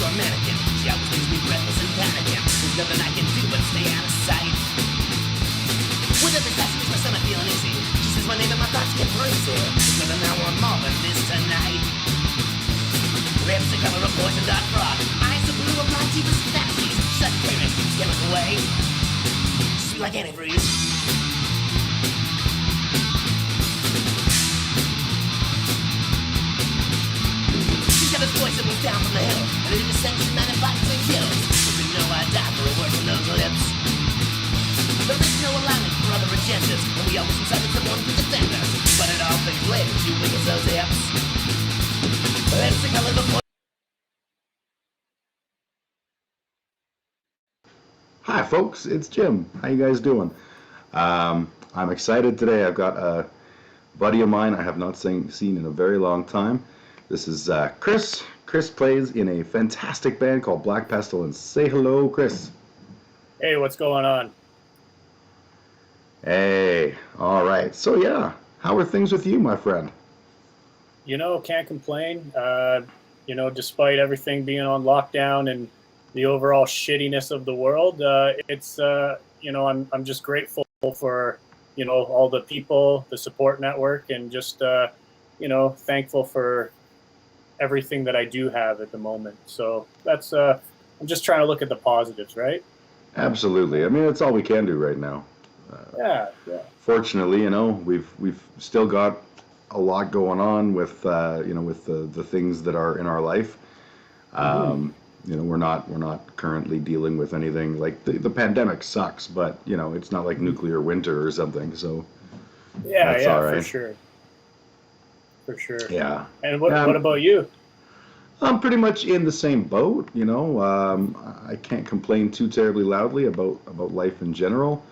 a mannequin. She always leaves me breathless and panicking. There's nothing I can do but stay out of sight. With every passage makes my stomach feel uneasy. She says my name and my thoughts get crazy. There's nothing I want more than this tonight. Lips the color of poison dot froth. Eyes the blue of my deepest fantasies. Sudden craving, chemical away. Sweet like antifreeze. She's got this voice that moves down from the hill, and in the sense she magnifies and kills. But you know I die for a word from those lips. But there's no alignment for other agendas, and we always decided someone to defend us. But it all fades later, she wiggles those hips. Lips the color of the. Hi folks, it's Jim. How you guys doing? I'm excited today. I've got a buddy of mine I have not seen in a very long time. This is Chris. Chris plays in a fantastic band called Black Pestilence. Say hello, Chris. Hey, what's going on? Hey, all right. So yeah, how are things with you, my friend? You know, can't complain. Despite everything being on lockdown and the overall shittiness of the world, I'm just grateful for, all the people, the support network, and just, thankful for everything that I do have at the moment. So that's, I'm just trying to look at the positives, right? Absolutely. I mean, that's all we can do right now. Yeah. Fortunately, we've still got a lot going on with the things that are in our life. We're not currently dealing with anything like the pandemic sucks, but it's not like nuclear winter or something. So that's all right. For sure. Yeah. And what about you? I'm pretty much in the same boat. I can't complain too terribly loudly about life in general.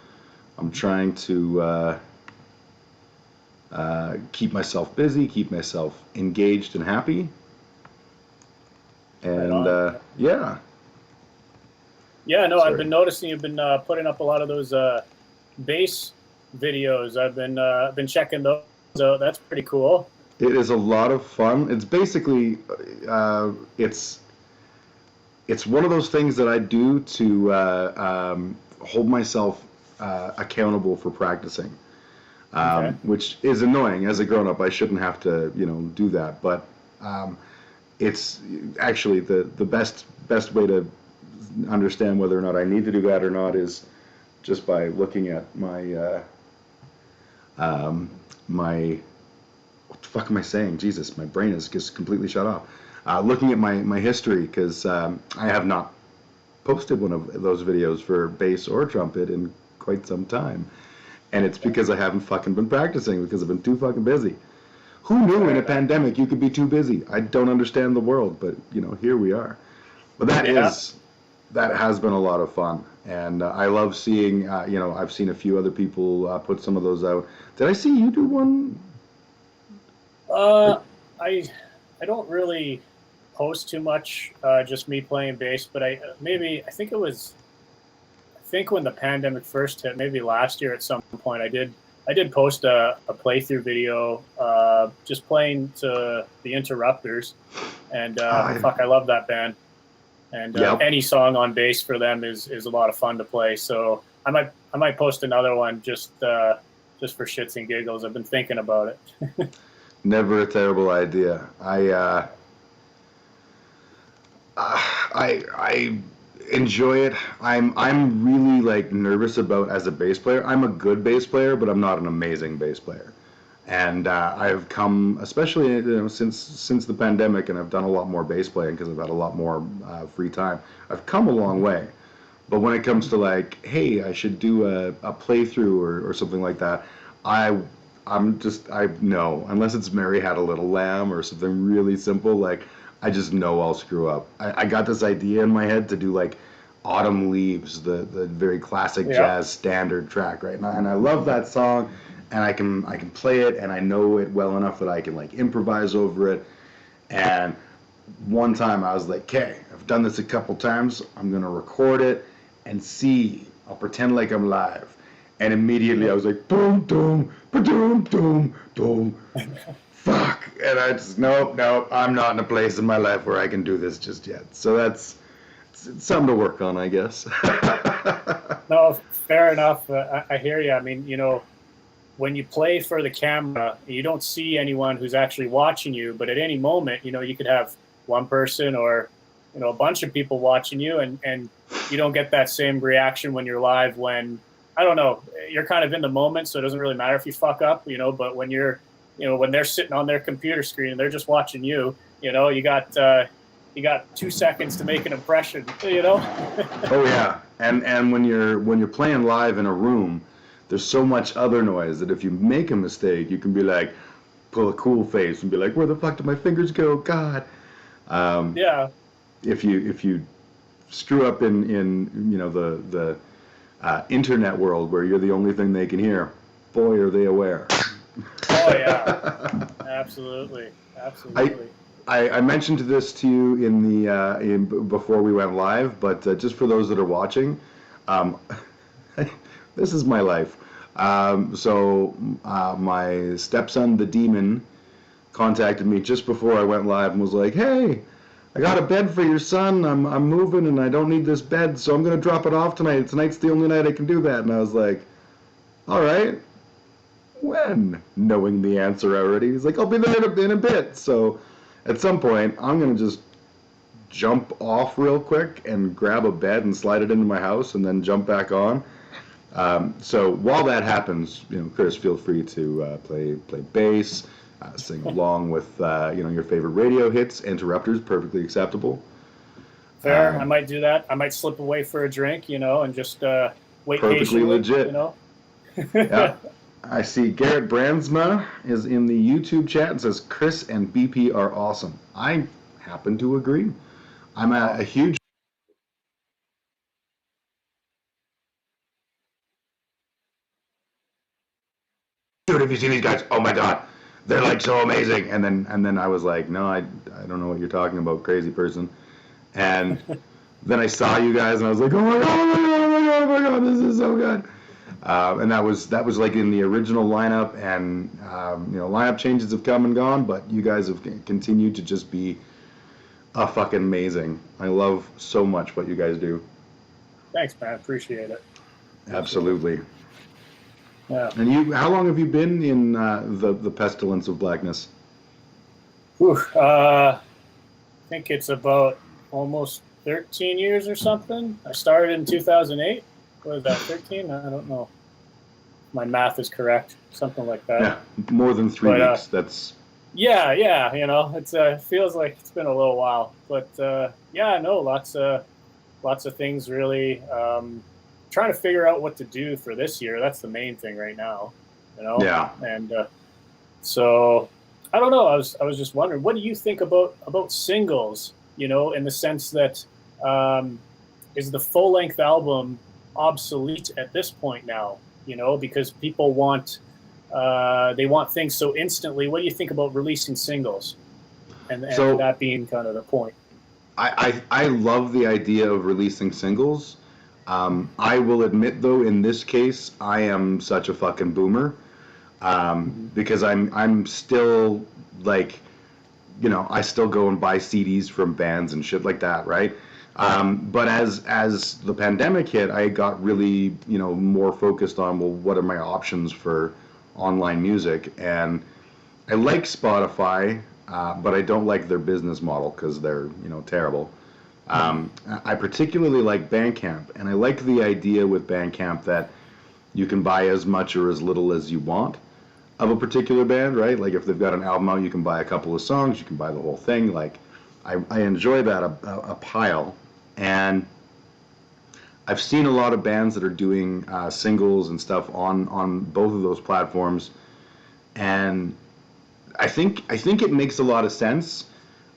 I'm trying to keep myself busy, keep myself engaged and happy. And yeah. Yeah, no, Sorry. I've been noticing you've been putting up a lot of those bass videos. I've been checking those out. That's pretty cool. It is a lot of fun. It's basically it's one of those things that I do to hold myself accountable for practicing, which is annoying. As a grown-up, I shouldn't have to do that, but it's actually the best way to understand whether or not I need to do that or not is just by looking at my what the fuck am I saying? Jesus, my brain is just completely shut off. Looking at my history, because I have not posted one of those videos for bass or trumpet in quite some time, and it's because I haven't fucking been practicing because I've been too fucking busy. Who knew in a pandemic you could be too busy? I don't understand the world, but here we are. But that has been a lot of fun, and I love seeing. I've seen a few other people put some of those out. Did I see you do one? I don't really post too much, just me playing bass, but I think when the pandemic first hit, maybe last year at some point, I did post a playthrough video, just playing to the Interrupters, and I love that band, and any song on bass for them is a lot of fun to play. So I might post another one just for shits and giggles. I've been thinking about it. Never a terrible idea. I enjoy it. I'm really nervous about as a bass player. I'm a good bass player, but I'm not an amazing bass player. And I've come, especially since the pandemic, and I've done a lot more bass playing because I've had a lot more free time. I've come a long way. But when it comes to hey, I should do a playthrough or something like that, I know, unless it's Mary Had a Little Lamb or something really simple, I just know I'll screw up. I got this idea in my head to do Autumn Leaves, the very classic jazz standard track, right? And I love that song, and I can play it, and I know it well enough that I can improvise over it. And one time I was like, okay, I've done this a couple times, I'm gonna record it and see. I'll pretend like I'm live. And immediately I was like, boom, boom, boom, boom, boom. Fuck. And I just, nope, I'm not in a place in my life where I can do this just yet. So it's something to work on, I guess. No, fair enough. I hear you. I mean, when you play for the camera, you don't see anyone who's actually watching you, but at any moment, you could have one person or, a bunch of people watching you, and you don't get that same reaction when you're live when, I don't know, you're kind of in the moment, so it doesn't really matter if you fuck up, but when you're, when they're sitting on their computer screen and they're just watching you, you got 2 seconds to make an impression, Oh yeah. And when you're playing live in a room, there's so much other noise that if you make a mistake, you can be like, pull a cool face and be like, where the fuck did my fingers go? God. Yeah. If you screw up in the internet world where you're the only thing they can hear, boy, are they aware. Oh yeah. Absolutely. I mentioned this to you in before we went live, but just for those that are watching, this is my life. So my stepson, the demon, contacted me just before I went live and was like, "Hey, I got a bed for your son. I'm moving and I don't need this bed, so I'm gonna drop it off tonight. Tonight's the only night I can do that." And I was like, "All right." When? Knowing the answer already, he's like, "I'll be there in a bit." So at some point, I'm gonna just jump off real quick and grab a bed and slide it into my house and then jump back on. So while that happens, Chris, feel free to play bass, sing along with your favorite radio hits. Interrupters, perfectly acceptable. Fair. I might do that. I might slip away for a drink, and just wait perfectly patiently. Legit. Yeah. I see Garrett Brandsma is in the YouTube chat and says Chris and BP are awesome. I happen to agree. I'm a huge dude. Have you seen these guys? Oh my god, they're like so amazing. And then I was like, no, I don't know what you're talking about, crazy person. And then I saw you guys and I was like, oh my god, oh my god, oh my god, oh my god, this is so good. And that was like in the original lineup, and lineup changes have come and gone, but you guys have continued to just be fucking amazing. I love so much what you guys do. Thanks, man. Appreciate it. Absolutely. Yeah. And how long have you been in the Pestilence of Blackness? I think it's about almost 13 years or something. I started in 2008. What is that, 13? I don't know. My math is correct. Something like that. Yeah, more than 3 weeks. That's... Yeah, it feels like it's been a little while. But, lots of things really. Trying to figure out what to do for this year. That's the main thing right now, Yeah. And so I don't know. I was just wondering, what do you think about singles? In the sense that is the full length album obsolete at this point now? Because people want things so instantly. What do you think about releasing singles? And that being kind of the point. I love the idea of releasing singles. I will admit, though, in this case, I am such a fucking boomer, because I'm still like, I still go and buy CDs from bands and shit like that, right? But as the pandemic hit, I got really, more focused on, well, what are my options for online music? And I like Spotify, but I don't like their business model because they're, terrible. I particularly like Bandcamp, and I like the idea with Bandcamp that you can buy as much or as little as you want of a particular band, right? Like if they've got an album out, you can buy a couple of songs, you can buy the whole thing. Like I enjoy that a pile, and I've seen a lot of bands that are doing singles and stuff on both of those platforms, and I think it makes a lot of sense,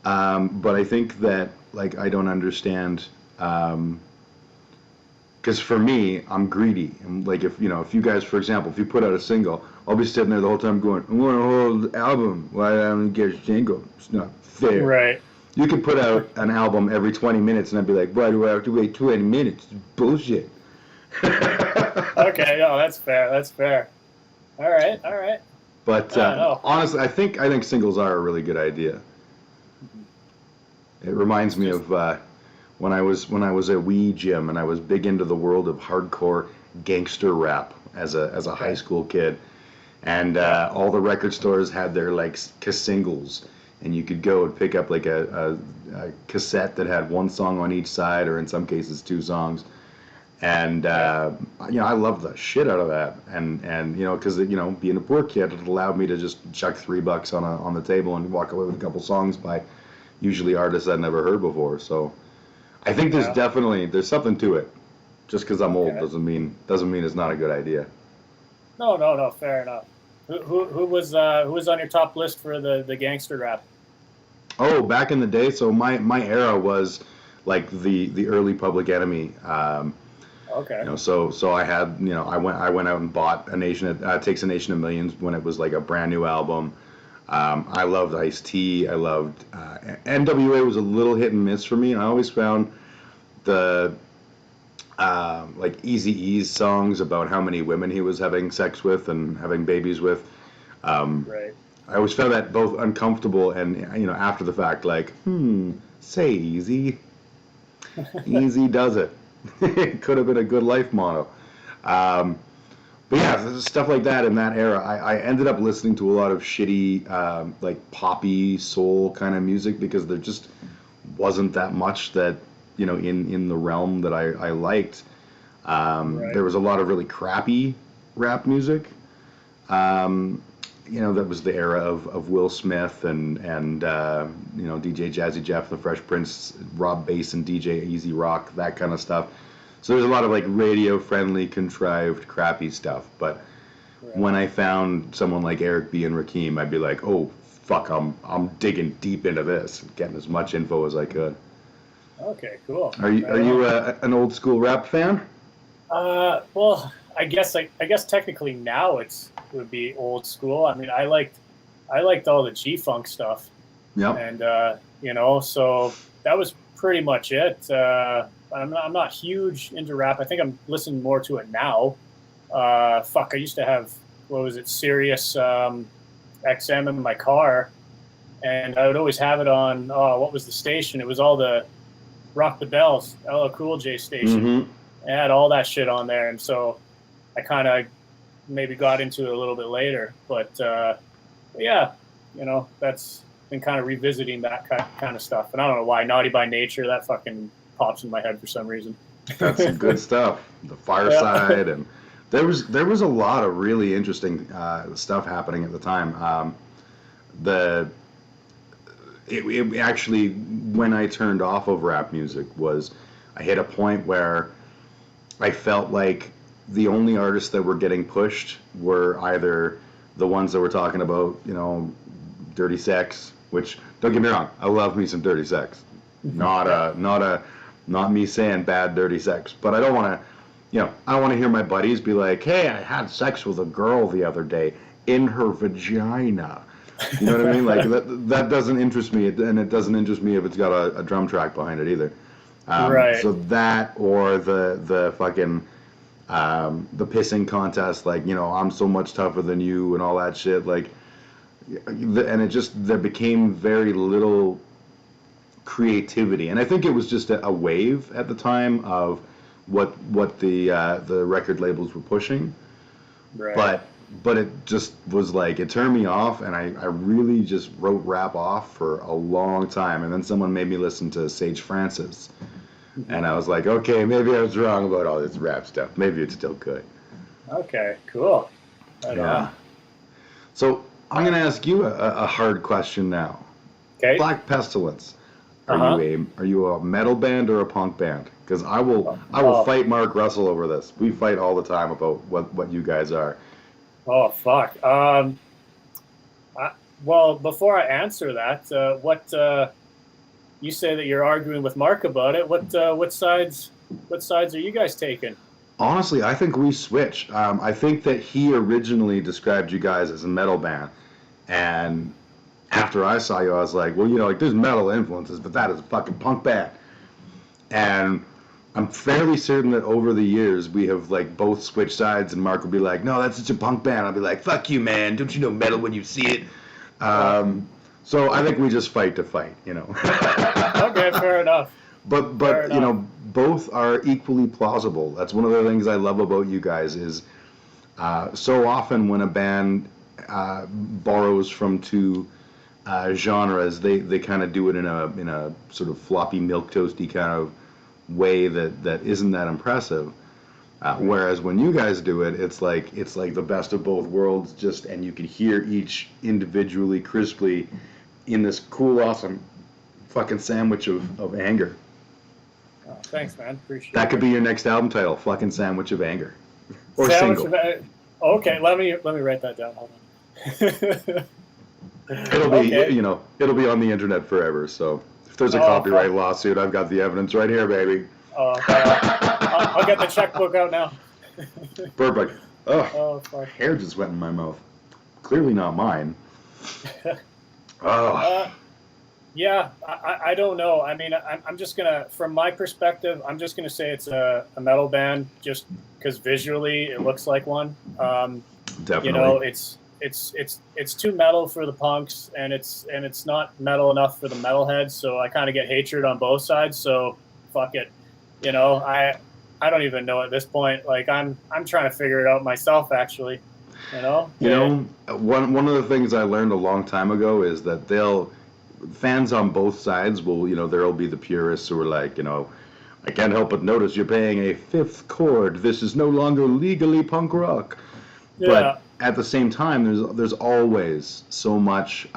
but I think that I don't understand, because for me, I'm greedy. And if you guys, for example, if you put out a single, I'll be sitting there the whole time going, I want a whole album. Why don't I get a single? It's not fair. Right. You could put out an album every 20 minutes, and I'd be like, why do I have to wait 20 minutes? It's bullshit. I Okay, no, that's fair. That's fair. All right, all right. But No. honestly, I think singles are a really good idea. It reminds me of when I was a wee Jim and I was big into the world of hardcore gangster rap as a high school kid, and all the record stores had their like singles, and you could go and pick up like a cassette that had one song on each side, or in some cases two songs. And I loved the shit out of that, and because being a poor kid, it allowed me to just chuck $3 on the table and walk away with a couple songs by usually artists I'd never heard before. So I think there's something to it. Just because I'm old doesn't mean it's not a good idea. No. Fair enough. Who was on your top list for the gangster rap? Oh, back in the day, so my era was like the early Public Enemy. Okay. So I had, I went out and bought Takes a Nation of Millions when it was like a brand new album. I loved Ice-T. I loved NWA was a little hit and miss for me. I always found the like Eazy-E's songs about how many women he was having sex with and having babies with. Right. I always found that both uncomfortable and after the fact, like, say easy, easy does it. It could have been a good life motto. But yeah, stuff like that in that era. I ended up listening to a lot of shitty, like poppy soul kind of music because there just wasn't that much that in the realm that I liked. Right. There was a lot of really crappy rap music. That was the era of Will Smith and DJ Jazzy Jeff, the Fresh Prince, Rob Bass and DJ Easy Rock, that kind of stuff. So there's a lot of like radio-friendly, contrived, crappy stuff. But when I found someone like Eric B. and Rakim, I'd be like, oh fuck, I'm digging deep into this, getting as much info as I could. Okay, cool. Are you an old school rap fan? Well, I guess technically now it would be old school. I mean, I liked all the G-Funk stuff. Yeah. And so that was pretty much it. I'm not huge into rap. I think I'm listening more to it now. I used to have, what was it, Sirius XM in my car, and I would always have it on. Oh, what was the station? It was all the Rock the Bells, LL Cool J station. Mm-hmm. I had all that shit on there, and so I kind of maybe got into it a little bit later. But yeah, that's been kind of revisiting that kind of stuff. And I don't know why, Naughty by Nature, that fucking pops in my head for some reason. That's some good stuff. The Fireside, and there was a lot of really interesting stuff happening at the time. It actually, when I turned off of rap music, was I hit a point where I felt like the only artists that were getting pushed were either the ones that were talking about, dirty sex, which, don't get me wrong, I love me some dirty sex. Not me saying bad dirty sex, but I don't want to, I don't want to hear my buddies be like, hey, I had sex with a girl the other day in her vagina. You know what I mean? Like that doesn't interest me, and it doesn't interest me if it's got a drum track behind it either. Right. So that, or the fucking the pissing contest, like I'm so much tougher than you and all that shit, like, and there became very little creativity, and I think it was just a wave at the time of what the record labels were pushing. Right. But it just was like, it turned me off, and I really just wrote rap off for a long time, and then someone made me listen to Sage Francis, and I was like, okay, maybe I was wrong about all this rap stuff. Maybe it's still good. Okay, cool. Yeah. So I'm going to ask you a hard question now. Okay. Black Pestilence. Are you a metal band or a punk band? Because I will fight Mark Russell over this. We fight all the time about what you guys are. Oh fuck. Well, before I answer that, what you say that you're arguing with Mark about it? What sides are you guys taking? Honestly, I think we switch. I think that he originally described you guys as a metal band, and after I saw you, I was like, well, like there's metal influences, but that is a fucking punk band. And I'm fairly certain that over the years we have like both switched sides, and Mark will be like, "No, that's such a punk band." I'll be like, "Fuck you, man! Don't you know metal when you see it?" So I think we just fight to fight, you know. Okay, fair enough. But Fair you enough. know, both are equally plausible. That's one of the things I love about you guys is so often when a band borrows from two genres, they kind of do it in a sort of floppy milk toasty kind of way that isn't that impressive. Whereas when you guys do it, it's like the best of both worlds, just and you can hear each individually crisply in this cool, awesome fucking sandwich of anger. Oh, thanks, man. Appreciate That it. could be your next album title, fucking sandwich of anger, or Sandwich single. Okay, let me write that down. Hold on. It'll be Okay. it'll be on the internet forever. So if there's a Oh, copyright fuck. lawsuit, I've got the evidence right here, baby. I'll get the checkbook out now. Perfect. Ugh, Oh fuck. hair just went in my mouth. Clearly not mine. Oh, Yeah, I don't know. I mean, I'm just gonna, from my perspective, I'm just gonna say it's a metal band just because visually it looks like one. definitely. You know, it's too metal for the punks, and it's not metal enough for the metalheads. So I kind of get hatred on both sides. So fuck it. You know, I don't even know at this point. Like I'm trying to figure it out myself, actually. You know. You know, one of the things I learned a long time ago is that fans on both sides will, there'll be the purists who are like, I can't help but notice you're playing a fifth chord. This is no longer legally punk rock. Yeah. But at the same time, there's always so much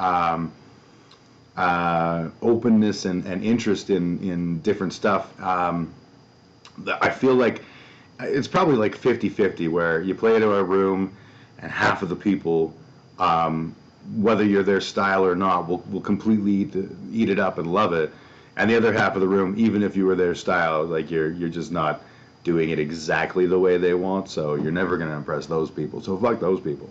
openness and interest in different stuff. I feel like it's probably like 50-50 where you play into a room and half of the people, whether you're their style or not, will completely eat it up and love it, and the other half of the room, even if you were their style, like you're just not doing it exactly the way they want, so you're never going to impress those people. So fuck those people.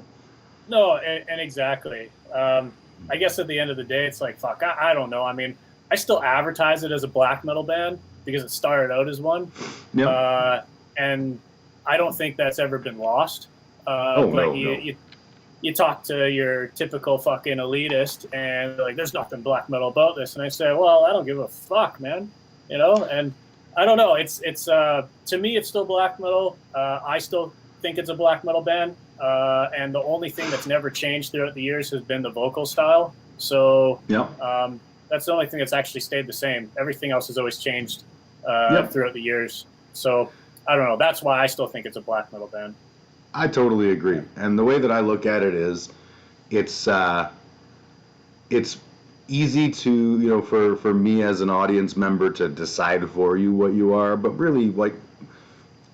No, and exactly. I guess at the end of the day, it's like fuck. I don't know. I mean, I still advertise it as a black metal band because it started out as one, Yep. and I don't think that's ever been lost. Oh, But no, no. you talk to your typical fucking elitist, and like, there's nothing black metal about this, and I say, well, I don't give a fuck, man. You know, and I don't know. It's to me, it's still black metal. I still think it's a black metal band, and the only thing that's never changed throughout the years has been the vocal style. So Yep. that's the only thing that's actually stayed the same. Everything else has always changed Yep. throughout the years. So I don't know. That's why I still think it's a black metal band. I totally agree. And the way that I look at it is, it's it's easy to, for me as an audience member to decide for you what you are, but really, like,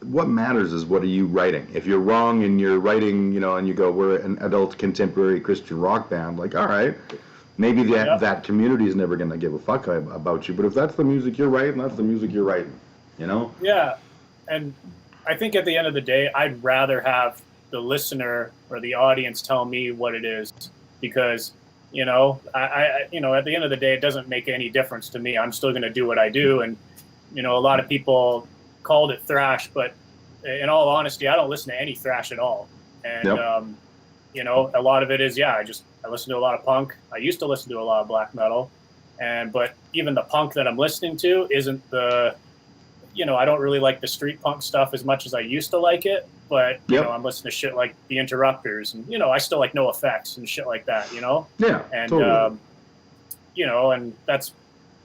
what matters is what are you writing. If you're wrong and you're writing, and you go, we're an adult contemporary Christian rock band, like, all right, maybe that community is never going to give a fuck about you, but if that's the music you're writing, that's the music you're writing, you know? Yeah, and I think at the end of the day, I'd rather have the listener or the audience tell me what it is, because I at the end of the day, it doesn't make any difference to me. I'm still going to do what I do, and a lot of people called it thrash, but in all honesty, I don't listen to any thrash at all. And Yep. a lot of it is I listen to a lot of punk. I used to listen to a lot of black metal, but even the punk that I'm listening to isn't the I don't really like the street punk stuff as much as I used to like it, but Yep. I'm listening to shit like the Interrupters, and I still like No Effects and shit like that, Yeah, and totally. and that's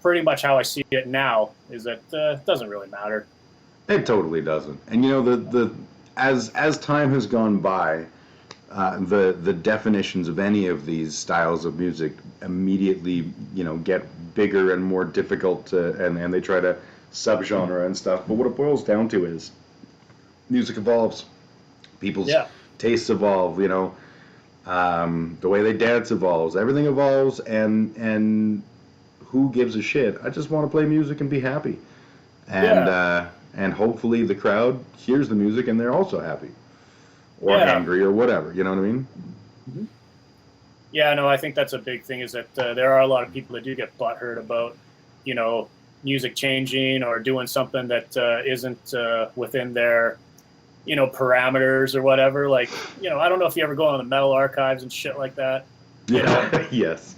pretty much how I see it now. Is that it doesn't really matter. It totally doesn't. And as time has gone by, the definitions of any of these styles of music immediately, get bigger and more difficult and they try to subgenre and stuff. But what it boils down to is music evolves. People's tastes evolve, the way they dance evolves. Everything evolves, and who gives a shit? I just want to play music and be happy. And hopefully the crowd hears the music and they're also happy or angry or whatever. You know what I mean? Mm-hmm. Yeah, no, I think that's a big thing. Is that there are a lot of people that do get butthurt about, music changing or doing something that isn't within their, parameters or whatever. Like, I don't know if you ever go on the metal archives and shit like that. Yes.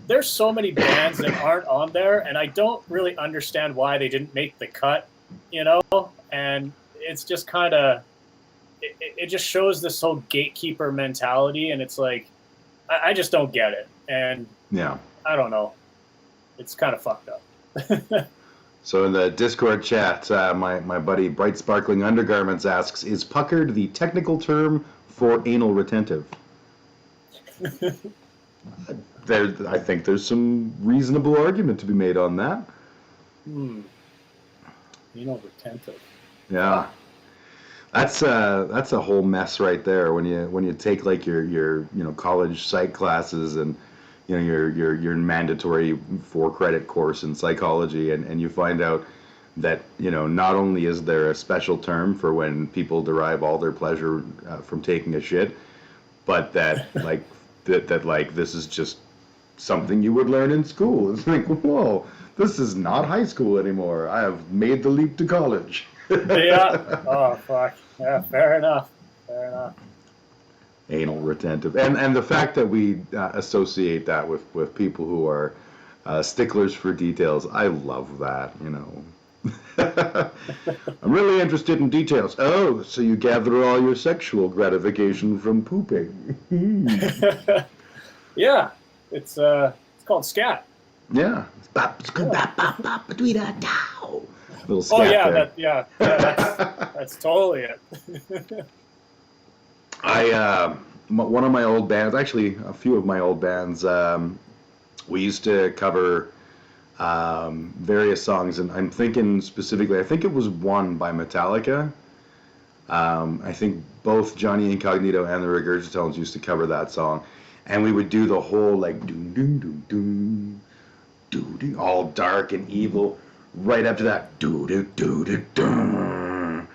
There's so many bands that aren't on there, and I don't really understand why they didn't make the cut, and it's just kind of, it just shows this whole gatekeeper mentality, and it's like, I just don't get it. And yeah, I don't know. It's kind of fucked up. So in the Discord chat, my buddy Bright Sparkling Undergarments asks, is puckered the technical term for anal retentive? I think there's some reasonable argument to be made on that. Anal retentive. Yeah. That's a whole mess right there when you take like your college psych classes and your mandatory 4-credit course in psychology and you find out that not only is there a special term for when people derive all their pleasure from taking a shit, but that like that this is just something you would learn in school. It's like, whoa, this is not high school anymore. I have made the leap to college. Yeah. Oh, fuck. Yeah, fair enough. Anal retentive. And the fact that we associate that with people who are sticklers for details, I love that, I'm really interested in details. Oh, so you gather all your sexual gratification from pooping. Yeah. It's called scat. Yeah. Little scat there. That's totally it. One of my old bands, actually a few of my old bands, we used to cover various songs, and I'm thinking specifically, I think it was one by Metallica. I think both Johnny Incognito and the Regurgitones used to cover that song, and we would do the whole like doom doom doom doom doom doom, all dark and evil, right up to that doo doo doo doo doo,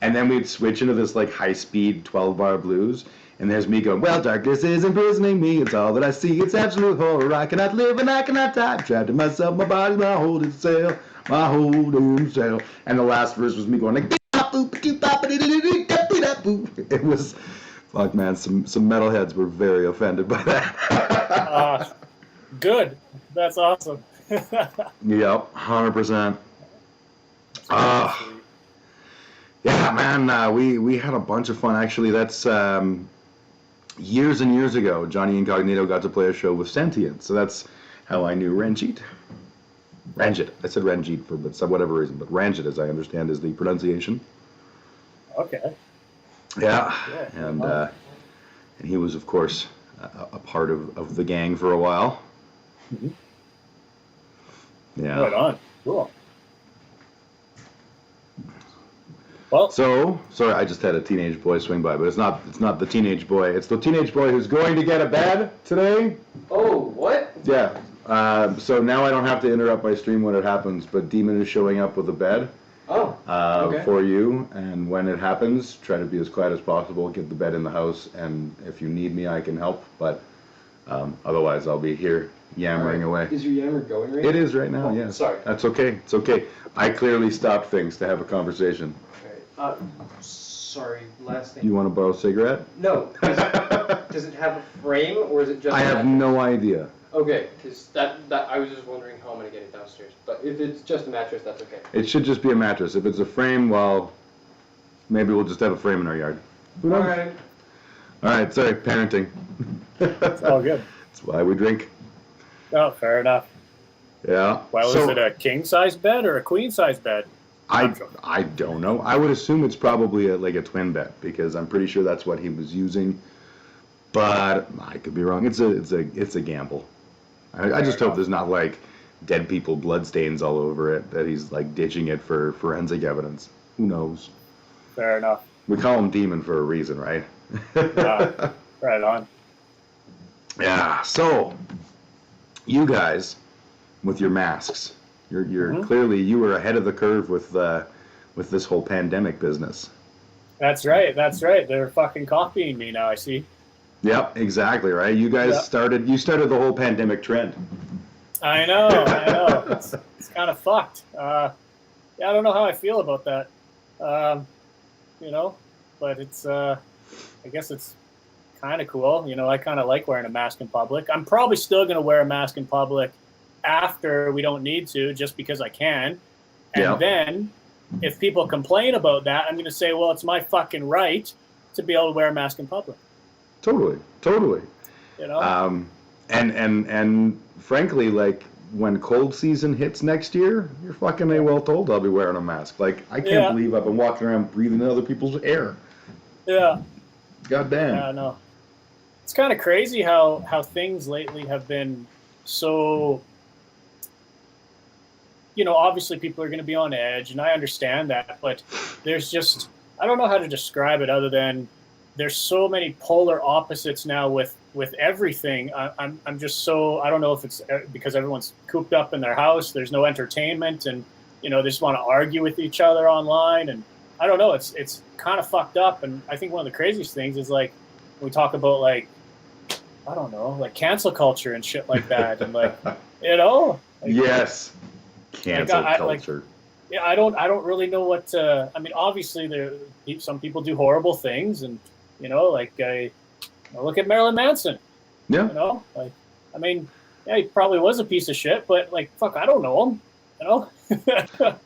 and then we'd switch into this like high-speed 12-bar blues. And there's me going, well, darkness is imprisoning me. It's all that I see. It's absolute horror. I cannot live and I cannot die. I'm trapped in myself. My body's my holding cell. My holding cell. And the last verse was me going like, it was, fuck man, some metalheads were very offended by that. Good. That's awesome. Yep, 100%. Yeah, man, we had a bunch of fun. Actually, that's years and years ago, Johnny Incognito got to play a show with Sentient, so that's how I knew Ranjit. Ranjit. I said Ranjit for whatever reason, but Ranjit, as I understand, is the pronunciation. Okay. Yeah, and he was, of course, a part of the gang for a while. Mm-hmm. Yeah. Right on. Cool. Well, so sorry, I just had a teenage boy swing by, but it's not the teenage boy. It's the teenage boy who's going to get a bed today. Oh, what? Yeah. So now I don't have to interrupt my stream when it happens, but Demon is showing up with a bed. Oh. Okay. For you, and when it happens, try to be as quiet as possible. Get the bed in the house, and if you need me, I can help. But otherwise, I'll be here yammering away. Is your yammer going right now? It is right now. Yes. Sorry. That's okay. It's okay. I clearly stopped things to have a conversation. Sorry, last thing. You want to borrow a cigarette? No. Does it have a frame, or is it just... I have no idea. Okay, because that I was just wondering how I'm going to get it downstairs. But if it's just a mattress, that's okay. It should just be a mattress. If it's a frame, well, maybe we'll just have a frame in our yard. Who knows? Alright. Alright, sorry, parenting. it's all good. That's why we drink. Oh, fair enough. Yeah. Well, is it a king-size bed or a queen-size bed? I don't know. I would assume it's probably like a twin bed because I'm pretty sure that's what he was using. But I could be wrong. It's a gamble. I just hope there's not like dead people bloodstains all over it, that he's like ditching it for forensic evidence. Who knows? Fair enough. We call him Demon for a reason, right? Right on. Yeah. So you guys with your masks. You're clearly, you were ahead of the curve with this whole pandemic business. That's right. They're fucking copying me now, I see. Yep, exactly, right? You guys started the whole pandemic trend. I know. It's kind of fucked. Yeah, I don't know how I feel about that. Um, you know, but it's I guess it's kind of cool. You know, I kind of like wearing a mask in public. I'm probably still going to wear a mask in public after we don't need to, just because I can. And Yeah, then if people complain about that, I'm going to say, well, it's my fucking right to be able to wear a mask in public. totally. You know? Um, and frankly, like when cold season hits next year, you're fucking a Yeah. well told I'll be wearing a mask. Like I can't Yeah. believe I've been walking around breathing in other people's air. Yeah. God damn. Yeah. No. It's kind of crazy how things lately have been so. You know, obviously people are going to be on edge, and I understand that, but there's just I don't know how to describe it other than there's so many polar opposites now with everything. I'm just so I don't know if it's because everyone's cooped up in their house. There's no entertainment, and you know they just want to argue with each other online, and I don't know. It's kind of fucked up, and I think one of the craziest things is like we talk about like I don't know like cancel culture and shit like that, and like you know like Yes. Cancel I like culture. yeah, I don't really know what to. I mean, obviously, there some people do horrible things, and you know, like look at Marilyn Manson. Yeah. You know, like I mean, yeah, he probably was a piece of shit, but like, fuck, I don't know him. You know.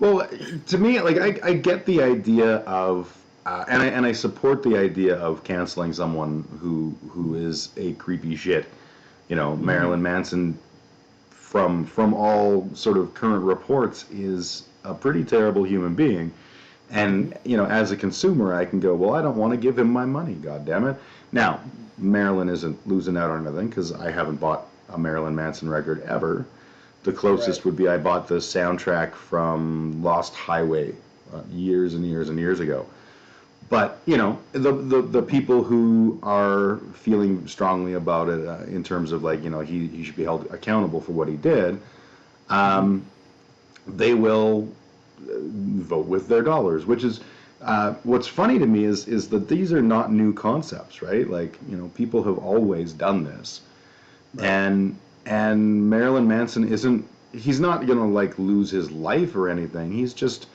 Well, to me, like I get the idea of, and I support the idea of canceling someone who is a creepy shit. You know, Marilyn Manson, from all sort of current reports, is a pretty terrible human being. And you know, as a consumer, I can go, well, I don't want to give him my money. God damn it! Now, Marilyn isn't losing out on anything because I haven't bought a Marilyn Manson record ever. The closest Right. would be I bought the soundtrack from Lost Highway years and years and years ago. But you know, the people who are feeling strongly about it in terms of like you know he should be held accountable for what he did, um, they will vote with their dollars, which is what's funny to me is that these are not new concepts, right? Like you know, people have always done this, Right. and Marilyn Manson isn't. He's not gonna like lose his life or anything. He's just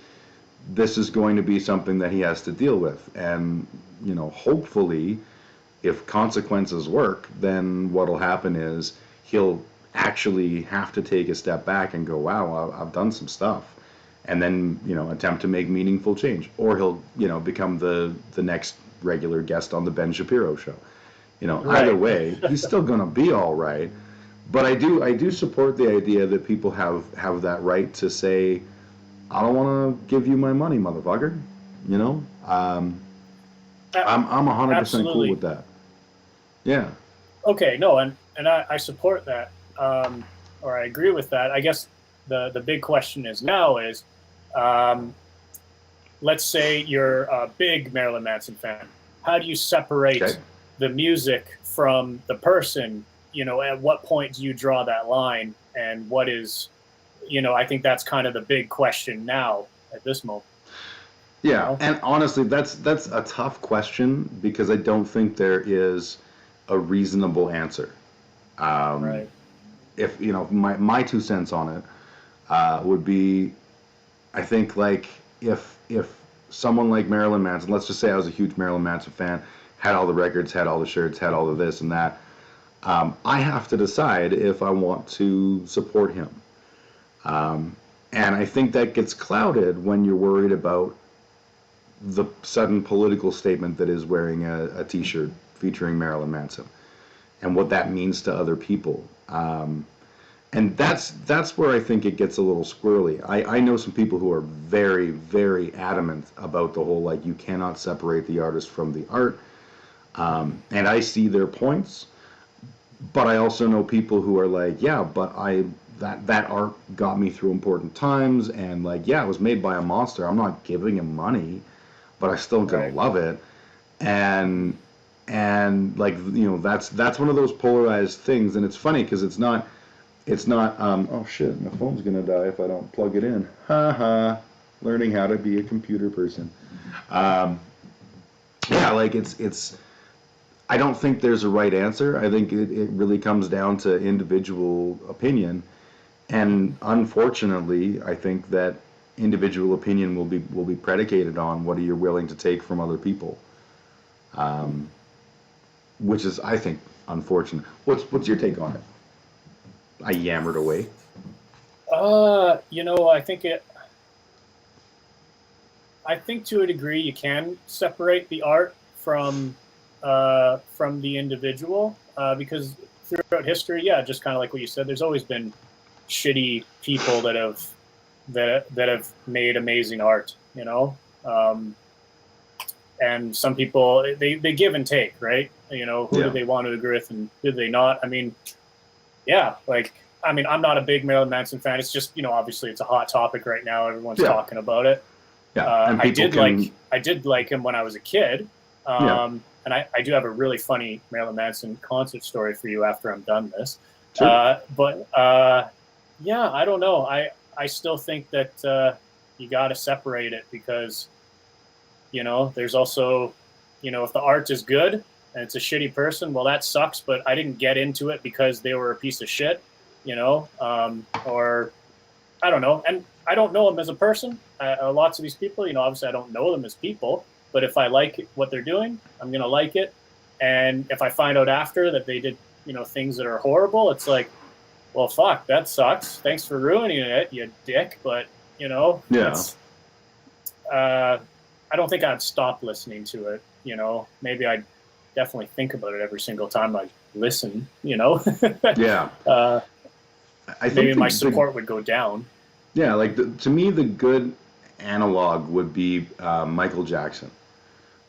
this is going to be something that he has to deal with, and you know, hopefully, if consequences work, then what'll happen is he'll actually have to take a step back and go, wow, I've done some stuff, and then you know attempt to make meaningful change, or he'll you know become the next regular guest on the Ben Shapiro show. You know, either Right. way, he's still going to be all right. But I do support the idea that people have that right to say, I don't want to give you my money, motherfucker. You know, I'm 100% cool Absolutely. with that. Yeah. Okay. No, and I support that, or I agree with that. I guess the big question is now is, um, let's say you're a big Marilyn Manson fan. How do you Okay. separate the music from the person? You know, at what point do you draw that line? And what is, you know, I think that's kind of the big question now at this moment. You Yeah, know, and honestly, that's a tough question because I don't think there is a reasonable answer. Um, right? if you know, my 2 cents on it would be, I think like if someone like Marilyn Manson, let's just say I was a huge Marilyn Manson fan, had all the records, had all the shirts, had all of this and that, I have to decide if I want to support him. Um, and I think that gets clouded when you're worried about the sudden political statement that is wearing a T-shirt featuring Marilyn Manson and what that means to other people. And that's where I think it gets a little squirrely. I know some people who are very, very adamant about the whole like you cannot separate the artist from the art, and I see their points. But I also know people who are like, yeah, but that art got me through important times, and like, yeah, it was made by a monster. I'm not giving him money, but I still gonna Right. love it. And and like you know, that's one of those polarized things, and it's funny because it's not oh shit, my phone's gonna die if I don't plug it in. Ha ha. Learning how to be a computer person. Um, yeah, like it's I don't think there's a right answer. I think it really comes down to individual opinion. And unfortunately, I think that individual opinion will be predicated on what you're willing to take from other people, which is, I think, unfortunate. What's your take on it? I yammered away. I think I think to a degree you can separate the art from the individual, because throughout history, yeah, just kind of like what you said, there's always been shitty people that have made amazing art, and some people they give and take, right? Who do they want to agree with and who do they not? I mean, yeah, I'm not a big Marilyn Manson fan. It's just, obviously it's a hot topic right now. Everyone's talking about it. Yeah, and I did like him when I was a kid. Yeah. And I do have a really funny Marilyn Manson concert story for you after I'm done this. Sure. Yeah, I don't know. I still think that you got to separate it because, there's also, if the art is good and it's a shitty person, well, that sucks, but I didn't get into it because they were a piece of shit, or I don't know. And I don't know them as a person. Lots of these people, obviously I don't know them as people, but if I like what they're doing, I'm going to like it. And if I find out after that they did, things that are horrible, it's like, well, fuck, that sucks. Thanks for ruining it, you dick. But, it's, I don't think I'd stop listening to it. Maybe I'd definitely think about it every single time I listen, Yeah. I think maybe my support would go down. Yeah, to me, the good analog would be Michael Jackson,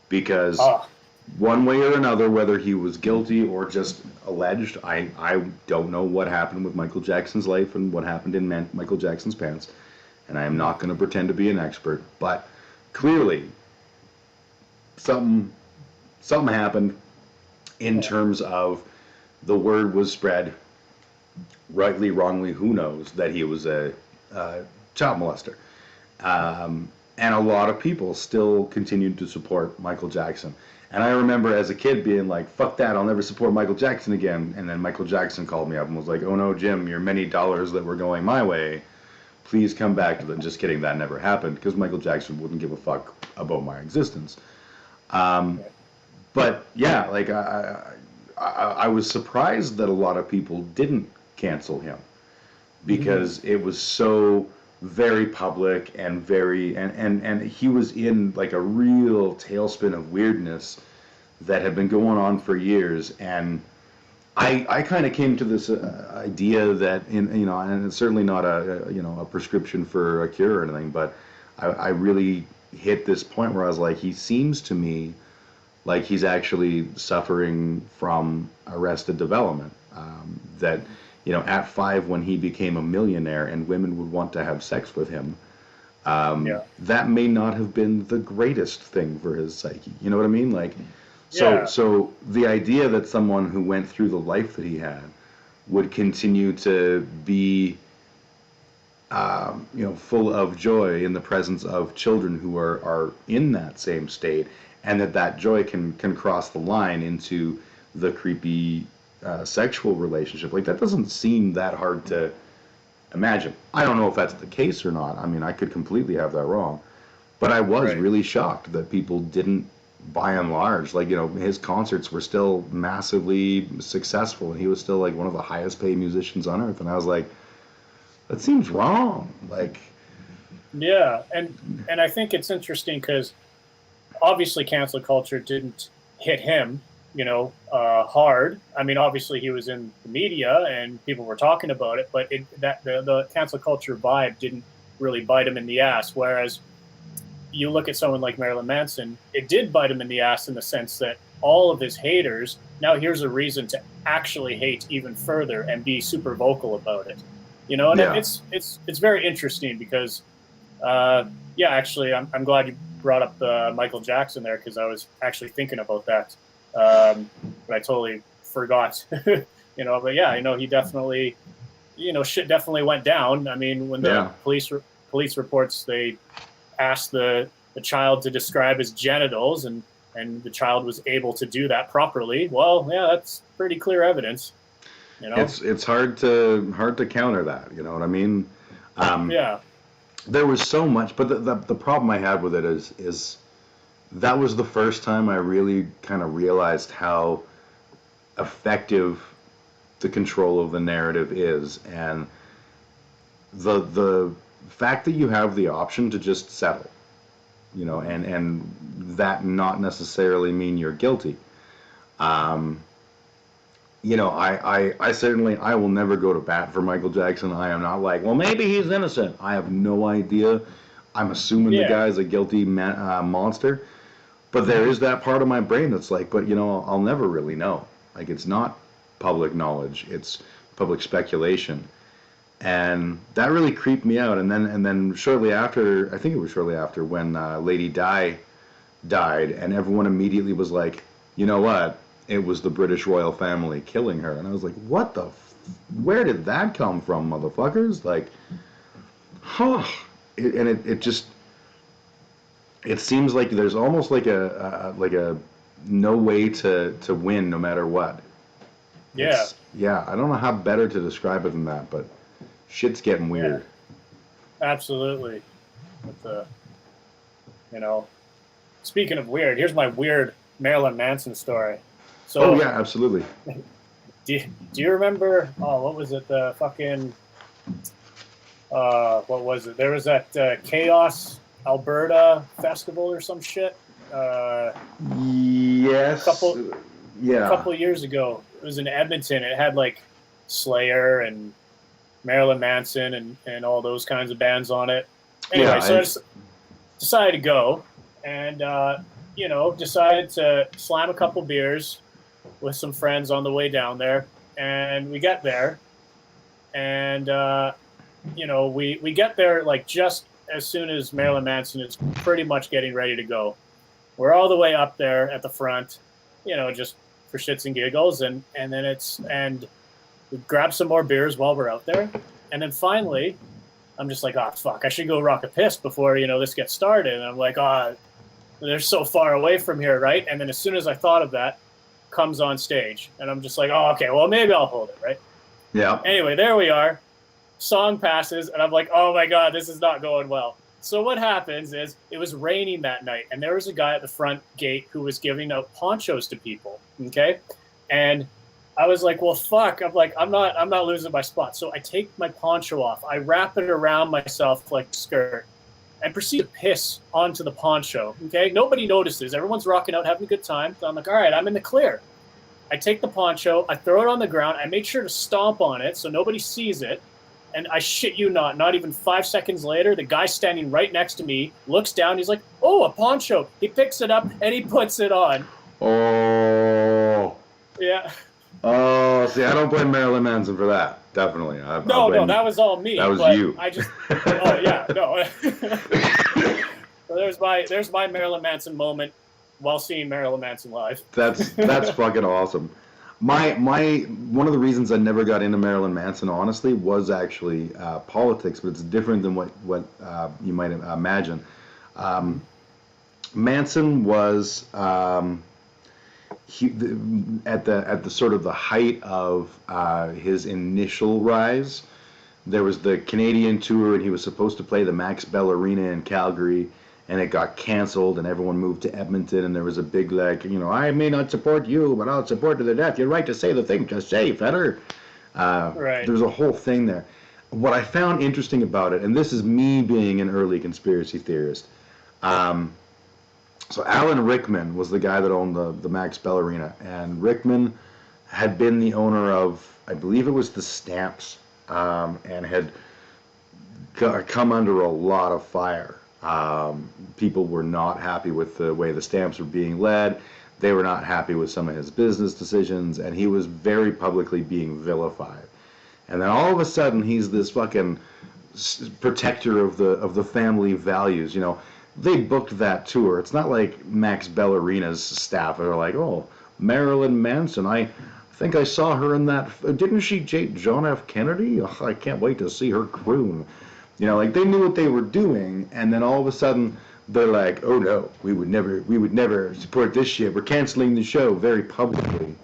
because one way or another, whether he was guilty or just alleged, I don't know what happened with Michael Jackson's life and what happened in Michael Jackson's pants, and I am not going to pretend to be an expert, but clearly something happened in terms of the word was spread, rightly, wrongly, who knows, that he was a child molester. And a lot of people still continued to support Michael Jackson. And I remember as a kid being like, fuck that, I'll never support Michael Jackson again. And then Michael Jackson called me up and was like, oh no, Jim, your many dollars that were going my way, please come back to them. Just kidding, that never happened, because Michael Jackson wouldn't give a fuck about my existence. But yeah, I was surprised that a lot of people didn't cancel him, because it was so very public and and he was in like a real tailspin of weirdness that had been going on for years. And I kind of came to this idea that, and it's certainly not a prescription for a cure or anything, but I really hit this point where I was like, he seems to me like he's actually suffering from arrested development. That, at 5, when he became a millionaire and women would want to have sex with him, that may not have been the greatest thing for his psyche. You know what I mean? So the idea that someone who went through the life that he had would continue to be, full of joy in the presence of children who are in that same state, and that joy can cross the line into the creepy sexual relationship, that doesn't seem that hard to imagine. I don't know if that's the case or not. I mean, I could completely have that wrong, but I was really shocked that people didn't, by and large, his concerts were still massively successful, and he was still one of the highest paid musicians on earth, and I was like, that seems wrong. Yeah, and I think it's interesting because obviously cancel culture didn't hit him, hard. I mean, obviously he was in the media and people were talking about it, but the cancel culture vibe didn't really bite him in the ass. Whereas you look at someone like Marilyn Manson, it did bite him in the ass in the sense that all of his haters, now here's a reason to actually hate even further and be super vocal about it. And it's very interesting because, actually, I'm glad you brought up Michael Jackson there, because I was actually thinking about that, but I totally forgot. But yeah, he definitely, shit definitely went down. I mean, when the police reports, they asked the child to describe his genitals, and the child was able to do that properly. Well, yeah, that's pretty clear evidence. You know? It's hard to counter that. You know what I mean? Yeah. There was so much, but the problem I had with it is that was the first time I really kind of realized how effective the control of the narrative is, and the fact that you have the option to just settle, you know, and that not necessarily mean you're guilty. Um, you know, I certainly I will never go to bat for Michael Jackson. I am not like, well, maybe he's innocent. I have no idea. I'm assuming the Yeah. guy's a guilty monster, but there is that part of my brain that's like, but you know, I'll never really know. Like, it's not public knowledge; it's public speculation, and that really creeped me out. And then shortly after, I think it was shortly after, when Lady Di died, and everyone immediately was like, you know what? It was the British royal family killing her. And I was like, what the where did that come from, motherfuckers? Like, huh. It just, it seems like there's almost like a no way to win no matter what. Yeah. Yeah, I don't know how better to describe it than that, but shit's getting weird. Yeah. Absolutely. With the, you know, speaking of weird, here's my weird Marilyn Manson story. So, Oh yeah, absolutely. do you remember? Oh, what was it? The fucking what was it? There was that Chaos Alberta festival or some shit. Yes. Yeah. Couple years ago. It was in Edmonton. It had like Slayer and Marilyn Manson and all those kinds of bands on it. Anyway, Yeah, so I just decided to go and you know, decided to slam a couple beers with some friends on the way down there, and we get there, and you know, we get there like just as soon as Marilyn Manson is pretty much getting ready to go. We're all the way up there at the front, you know, just for shits and giggles, and we grab some more beers while we're out there, and then finally, I'm just like, oh fuck, I should go rock a piss before, you know, this gets started, and I'm like, oh, they're so far away from here, right? And then as soon as I thought of that, comes on stage, and I'm just like, oh, okay, well, maybe I'll hold it, right? Yeah. Anyway, there we are. Song passes, and I'm like, oh my god, this is not going well. So what happens is, it was raining that night, and there was a guy at the front gate who was giving out ponchos to people, okay? And I was like, well, fuck. I'm like, I'm not losing my spot. So I take my poncho off. I wrap it around myself like a skirt, and proceed to piss onto the poncho. Okay, nobody notices. Everyone's rocking out, having a good time. So I'm like, all right, I'm in the clear. I take the poncho, I throw it on the ground. I make sure to stomp on it so nobody sees it. And I shit you not even 5 seconds later, the guy standing right next to me looks down. He's like, oh, a poncho. He picks it up and he puts it on. Oh. Yeah. Oh, see, I don't blame Marilyn Manson for that. Definitely. No, that was all me. That was but you. I just, oh yeah, no. So there's my Marilyn Manson moment while seeing Marilyn Manson live. That's fucking awesome. My one of the reasons I never got into Marilyn Manson, honestly, was actually politics, but it's different than what you might imagine. Manson was at the sort of the height of his initial rise. There was the Canadian tour, and he was supposed to play the Max Bell Arena in Calgary, and it got canceled, and everyone moved to Edmonton, and there was a big, like, you know, I may not support you, but I'll support to the death. You're right to say the thing, just say, fetter. Right. There's a whole thing there. What I found interesting about it, and this is me being an early conspiracy theorist, so Alan Rickman was the guy that owned the Max Bell Arena, and Rickman had been the owner of, I believe it was the Stamps, and had come under a lot of fire. People were not happy with the way the Stamps were being led. They were not happy with some of his business decisions, and he was very publicly being vilified. And then all of a sudden, he's this fucking protector of the family values. You know, they booked that tour. It's not like Max Bell Arena's staff are like, oh, Marilyn Manson, I think I saw her in that. Didn't she date John F. Kennedy? Oh, I can't wait to see her croon. You know, like, they knew what they were doing, and then all of a sudden they're like, oh no, we would never support this shit. We're canceling the show very publicly.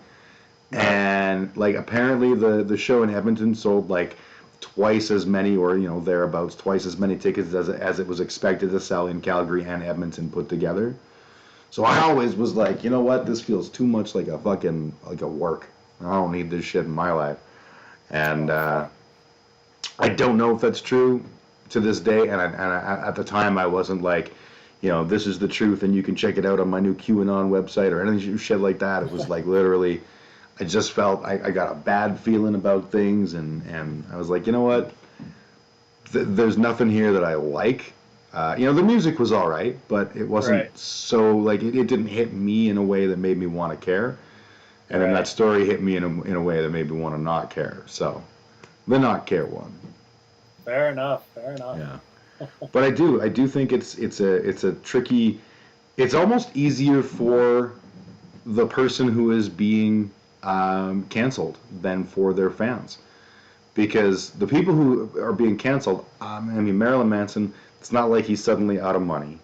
And like apparently the show in Edmonton sold like twice as many, or thereabouts, twice as many tickets as it was expected to sell in Calgary and Edmonton put together. So I always was like, you know what, this feels too much like a fucking like a work. I don't need this shit in my life. And I don't know if that's true to this day. And at the time I wasn't like, this is the truth and you can check it out on my new QAnon website or anything shit like that. It was like literally, I just felt I got a bad feeling about things, and I was like, you know what? There's nothing here that I like. The music was all right, but it wasn't so like it didn't hit me in a way that made me want to care. And then that story hit me in a way that made me want to not care. So the not care one. Fair enough. Fair enough. Yeah. But I do think it's a tricky. It's almost easier for the person who is being canceled than for their fans, because the people who are being canceled, Marilyn Manson, it's not like he's suddenly out of money.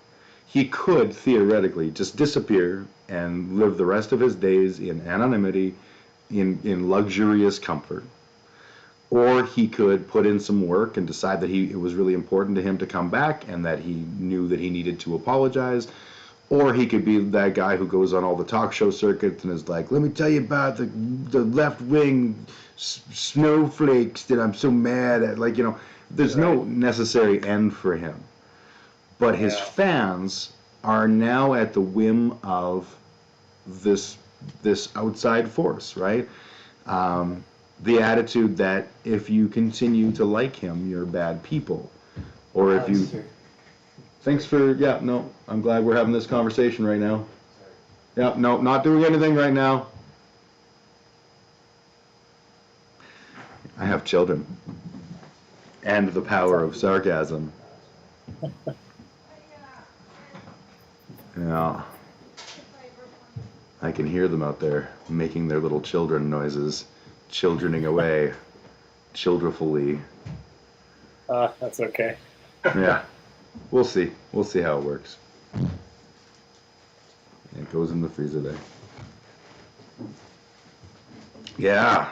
He could theoretically just disappear and live the rest of his days in anonymity, in luxurious comfort. Or he could put in some work and decide that it was really important to him to come back and that he knew that he needed to apologize. Or he could be that guy who goes on all the talk show circuits and is like, let me tell you about the left-wing snowflakes that I'm so mad at. Like, there's no necessary end for him. But his fans are now at the whim of this outside force, right? The attitude that if you continue to like him, you're bad people. Or if you... Thanks for, I'm glad we're having this conversation right now. Yeah, no, not doing anything right now. I have children. And the power of sarcasm. Yeah. I can hear them out there making their little children noises, childrening away, childerfully. That's okay. Yeah. We'll see. We'll see how it works. It goes in the freezer there. Yeah.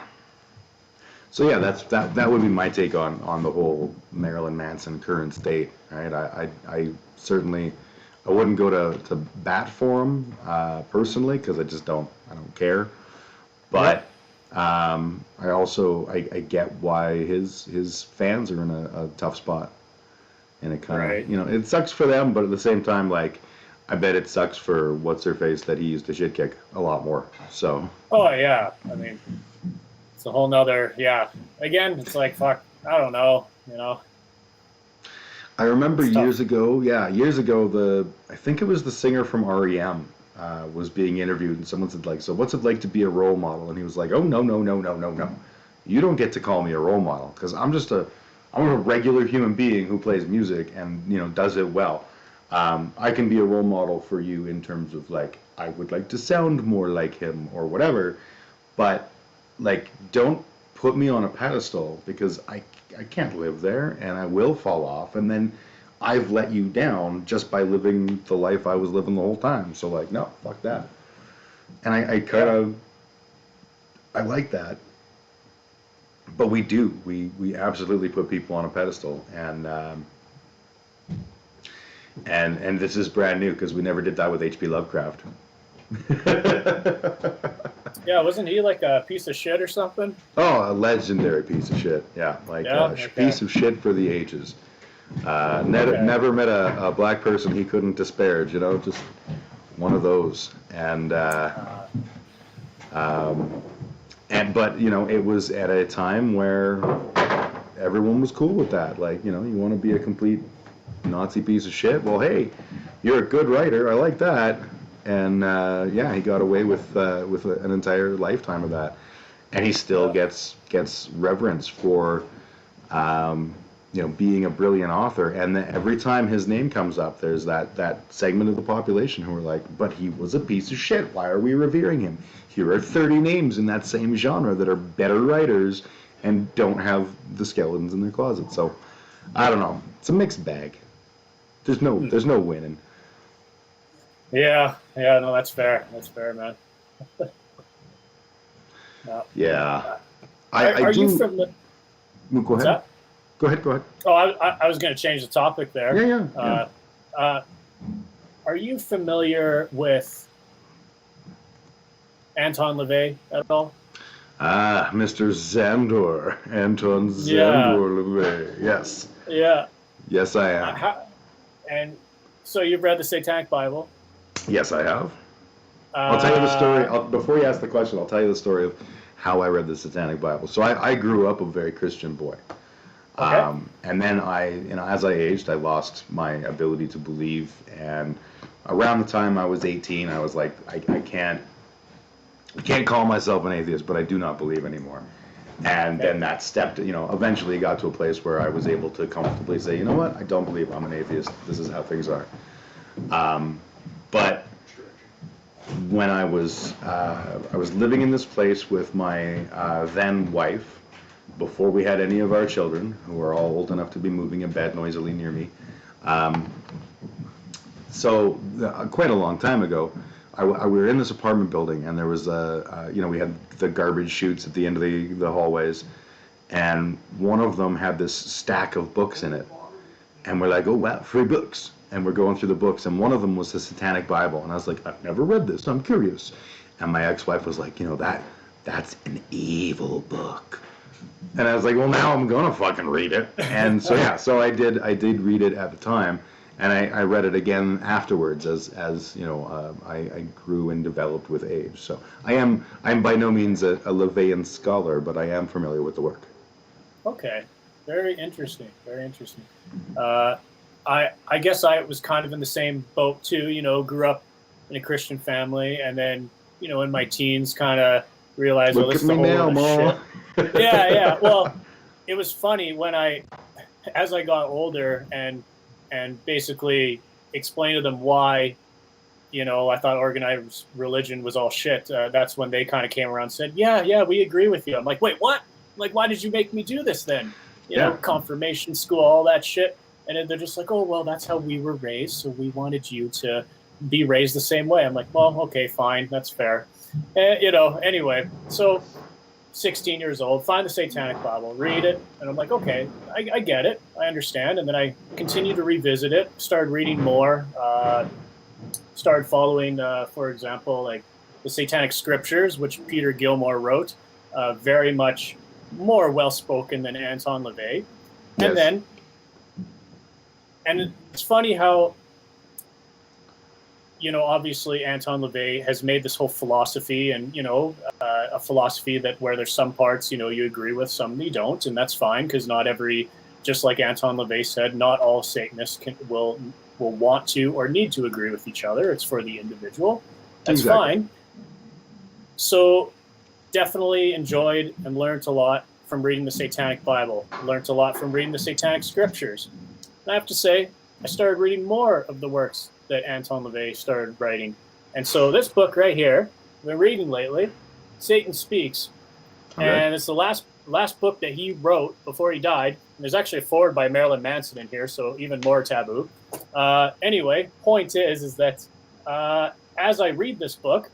So yeah, that would be my take on the whole Marilyn Manson current state. Right? I certainly I wouldn't go to bat for him personally, because I don't care. But I get why his fans are in a tough spot. And it kind of, it sucks for them, but at the same time, like, I bet it sucks for what's-her-face that he used to shit kick a lot more, so. Oh, yeah. I mean, it's a whole nother, Again, it's like, fuck, I don't know, I remember years ago, I think it was the singer from R.E.M. Was being interviewed, and someone said, like, so what's it like to be a role model? And he was like, oh, no. You don't get to call me a role model, because I'm a regular human being who plays music and, does it well. I can be a role model for you in terms of, like, I would like to sound more like him or whatever, but, like, don't put me on a pedestal, because I can't live there and I will fall off, and then I've let you down just by living the life I was living the whole time. So, like, no, fuck that. And I kind of, I like that. But we do. We absolutely put people on a pedestal, and this is brand new because we never did that with H.P. Lovecraft. Yeah, wasn't he like a piece of shit or something? Oh, a legendary piece of shit. Yeah, like piece of shit for the ages. Never met a black person he couldn't disparage. Just one of those. But it was at a time where everyone was cool with that. Like, you want to be a complete Nazi piece of shit? Well, hey, you're a good writer. I like that. And he got away with an entire lifetime of that, and he still gets reverence for being a brilliant author. And every time his name comes up, there's that segment of the population who are like, but he was a piece of shit. Why are we revering him? Here are 30 names in that same genre that are better writers and don't have the skeletons in their closet. So, I don't know. It's a mixed bag. There's no winning. Yeah, no, that's fair. That's fair, man. Yeah. Are do. you from the? Go What's ahead. that? Go ahead. Go ahead. Oh, I was going to change the topic there. Yeah. Are you familiar with Anton LaVey at all? Ah, Mr. Zandor, Anton Yeah, Zandor LeVay. Yes. yeah. Yes, I am. And so you've read the Satanic Bible. Yes, I have. I'll tell you the story. Uh, Before you ask the question, I'll tell you the story of how I read the Satanic Bible. So I grew up a very Christian boy. okay. And then as I aged, I lost my ability to believe. And around the time I was 18, I was like, I can't call myself an atheist, but I do not believe anymore. And then that stepped, eventually got to a place where I was able to comfortably say, you know what, I don't believe I'm an atheist. This is how things are. But when I was living in this place with my then wife, before we had any of our children, who were all old enough to be moving in bed noisily near me. So quite a long time ago, we were in this apartment building, and there was we had the garbage chutes at the end of the hallways, and one of them had this stack of books in it, and we're like, oh wow, free books, and we're going through the books, and one of them was the Satanic Bible, and I was like, I've never read this, I'm curious, and my ex-wife was like, that's an evil book. And I was like, well, now I'm gonna fucking read it. And so I did read it at the time, and I read it again afterwards as I grew and developed with age. So I'm by no means a LaVeyan scholar, but I am familiar with the work. Okay. Very interesting. Very interesting. I guess I was kind of in the same boat too. Grew up in a Christian family, and then in my teens, kind of realized, well, Look this at is a me whole now, lot of Ma. shit. Yeah. Well, it was funny as I got older and basically explained to them why, I thought organized religion was all shit. That's when they kind of came around and said, yeah, we agree with you. I'm like, wait, what? Like, why did you make me do this then? Yeah. Confirmation school, all that shit. And they're just like, oh, well, that's how we were raised, so we wanted you to be raised the same way. I'm like, well, okay, fine, that's fair. Anyway, so 16 years old, find the Satanic Bible, read it, and I'm like, okay, I get it, I understand. And then I continued to revisit it, started reading more, started following, for example, like the Satanic Scriptures, which Peter Gilmore wrote, very much more well-spoken than Anton LaVey. Yes. And it's funny how, obviously Anton LaVey has made this whole philosophy, and a philosophy that where there's some parts you agree with, some you don't, and that's fine, because not every, just like Anton LaVey said, not all Satanists will want to or need to agree with each other. It's for the individual. That's Exactly. fine. So definitely enjoyed and learned a lot from reading the Satanic Bible. Learned a lot from reading the Satanic Scriptures. And I have to say, I started reading more of the works that Anton LaVey started writing. And so this book right here, I've been reading lately, Satan Speaks. Okay. And it's the last book that he wrote before he died. And there's actually a foreword by Marilyn Manson in here, so even more taboo. Anyway, point is that as I read this book,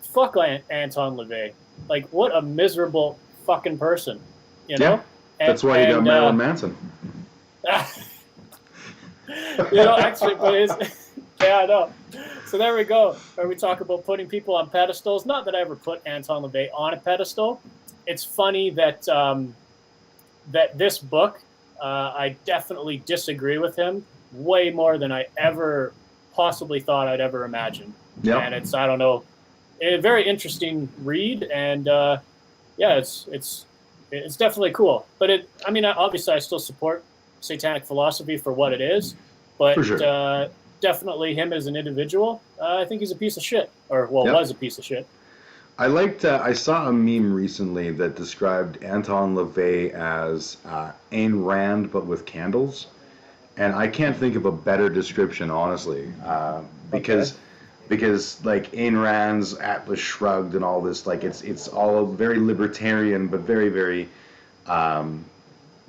fuck Anton LaVey. Like, what a miserable fucking person, Yeah, that's why you got Marilyn Manson. Actually, but yeah, I know. So there we go. Where we talk about putting people on pedestals. Not that I ever put Anton LaVey on a pedestal. It's funny that that this book, I definitely disagree with him way more than I ever possibly thought I'd ever imagine. Yeah. And it's, I don't know, a very interesting read, and it's definitely cool. But obviously I still support Satanic philosophy for what it is, but For sure. Definitely him as an individual, I think he's a piece of shit, or was a piece of shit. I saw a meme recently that described Anton LaVey as Ayn Rand, but with candles. And I can't think of a better description, honestly, because like Ayn Rand's Atlas Shrugged and all this, like it's all very libertarian, but very, very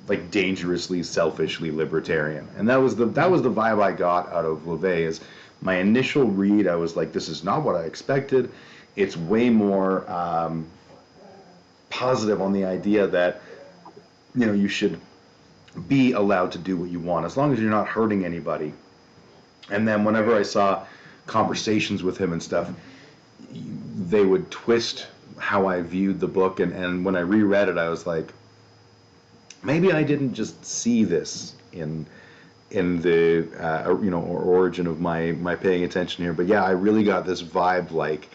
like dangerously, selfishly libertarian. And that was the vibe I got out of LaVey. Is my initial read, I was like, this is not what I expected. It's way more positive on the idea that, you should be allowed to do what you want as long as you're not hurting anybody. And then whenever I saw conversations with him and stuff, they would twist how I viewed the book, and when I reread it, I was like, maybe I didn't just see this in the or origin of my paying attention here, but yeah, I really got this vibe like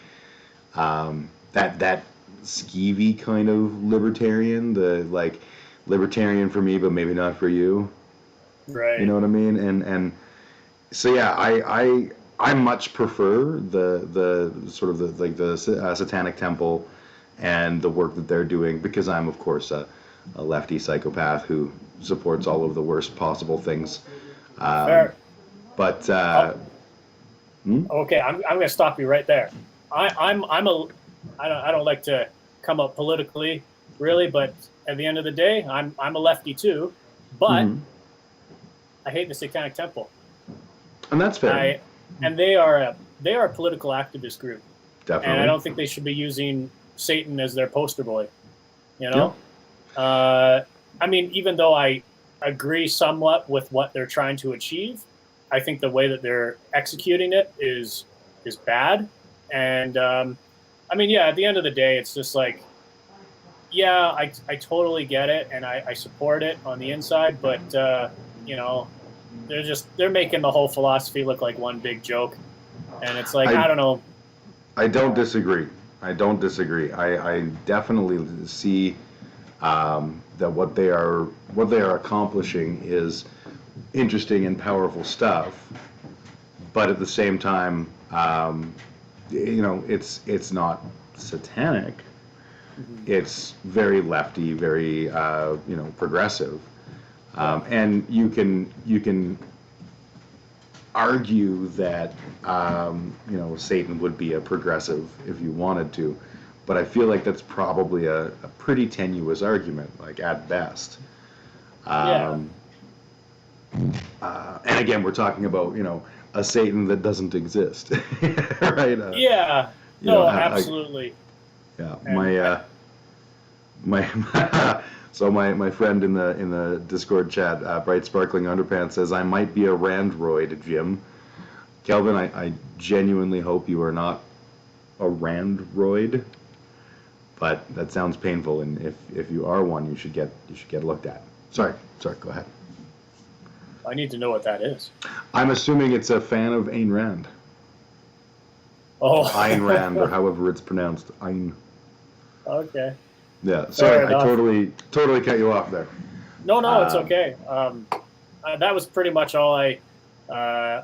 that skeevy kind of libertarian, the like libertarian for me, but maybe not for you. Right. You know what I mean? And so yeah, I much prefer the sort of the Satanic Temple and the work that they're doing, because I'm of course a lefty psychopath who supports all of the worst possible things. Fair. But Okay, I'm going to stop you right there. I don't like to come up politically, really, but at the end of the day, I'm a lefty too, but I hate the Satanic Temple. And that's fair. And they are a political activist group. Definitely. And I don't think they should be using Satan as their poster boy. You know? Yeah. I mean, even though I agree somewhat with what they're trying to achieve, I think the way that they're executing it is bad. And I mean, yeah, at the end of the day, it's just like, yeah, I totally get it, and I support it on the inside, but they're making the whole philosophy look like one big joke, and it's like, I don't know. I don't disagree. I definitely see that what they are accomplishing is interesting and powerful stuff, but at the same time, it's not satanic. It's very lefty, very progressive, and you can argue that Satan would be a progressive if you wanted to, but I feel like that's probably a pretty tenuous argument, like at best. And again, we're talking about a Satan that doesn't exist, right? Absolutely. So my friend in the Discord chat, Bright Sparkling Underpants, says, I might be a Randroid, Jim. Kelvin, I genuinely hope you are not a Randroid, but that sounds painful, and if you are one, you should get looked at. Sorry, go ahead. I need to know what that is. I'm assuming it's a fan of Ayn Rand. Oh. Ayn Rand, or however it's pronounced. Ayn. Okay. Yeah, sorry, I totally cut you off there. No, it's okay. That was pretty much all I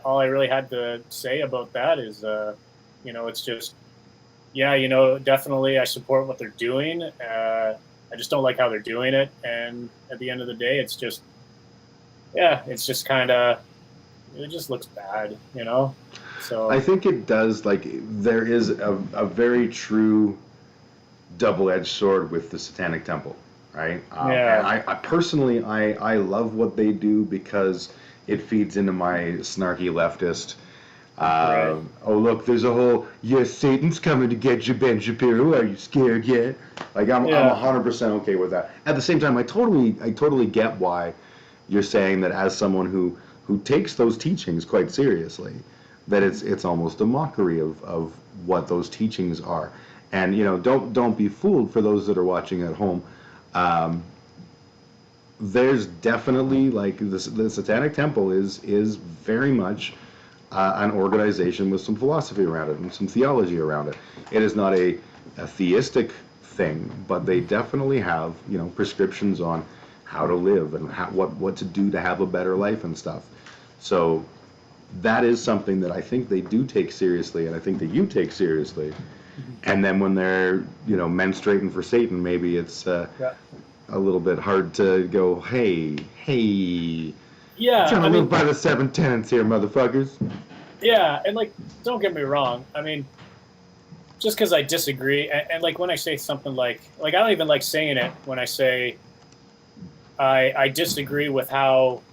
really had to say about that. Is it's just, definitely I support what they're doing. I just don't like how they're doing it, and at the end of the day, it's just kind of, it just looks bad, So I think it does. Like, there is a very true double-edged sword with the Satanic Temple, right? And I personally, I love what they do because it feeds into my snarky leftist. Right. Oh, look, there's a whole, yes, Satan's coming to get you, Ben Shapiro. Are you scared yet? Like, I'm 100% okay with that. At the same time, I totally get why you're saying that, as someone who takes those teachings quite seriously, that it's almost a mockery of what those teachings are. And don't be fooled, for those that are watching at home. There's definitely, like, the Satanic Temple is very much an organization with some philosophy around it and some theology around it. It is not a theistic thing, but they definitely have prescriptions on how to live and what to do to have a better life and stuff. So that is something that I think they do take seriously, and I think that you take seriously. And then when they're menstruating for Satan, maybe it's a little bit hard to go, hey, trying to live by the 7 tenets here, motherfuckers. Yeah, and like, don't get me wrong. I mean, just because I disagree, and like when I say something like I don't even like saying it when I say I disagree with how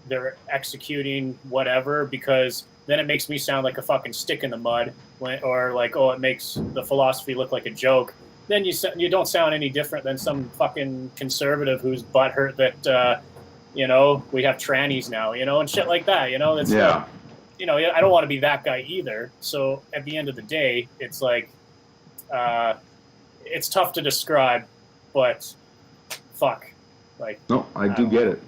they're executing whatever, because then it makes me sound like a fucking stick in the mud, or like, oh, it makes the philosophy look like a joke. then you don't sound any different than some fucking conservative who's butthurt that we have trannies now, and shit like that. It's Yeah. I don't want to be that guy either. So at the end of the day, it's like it's tough to describe, but fuck, like No, I do get it.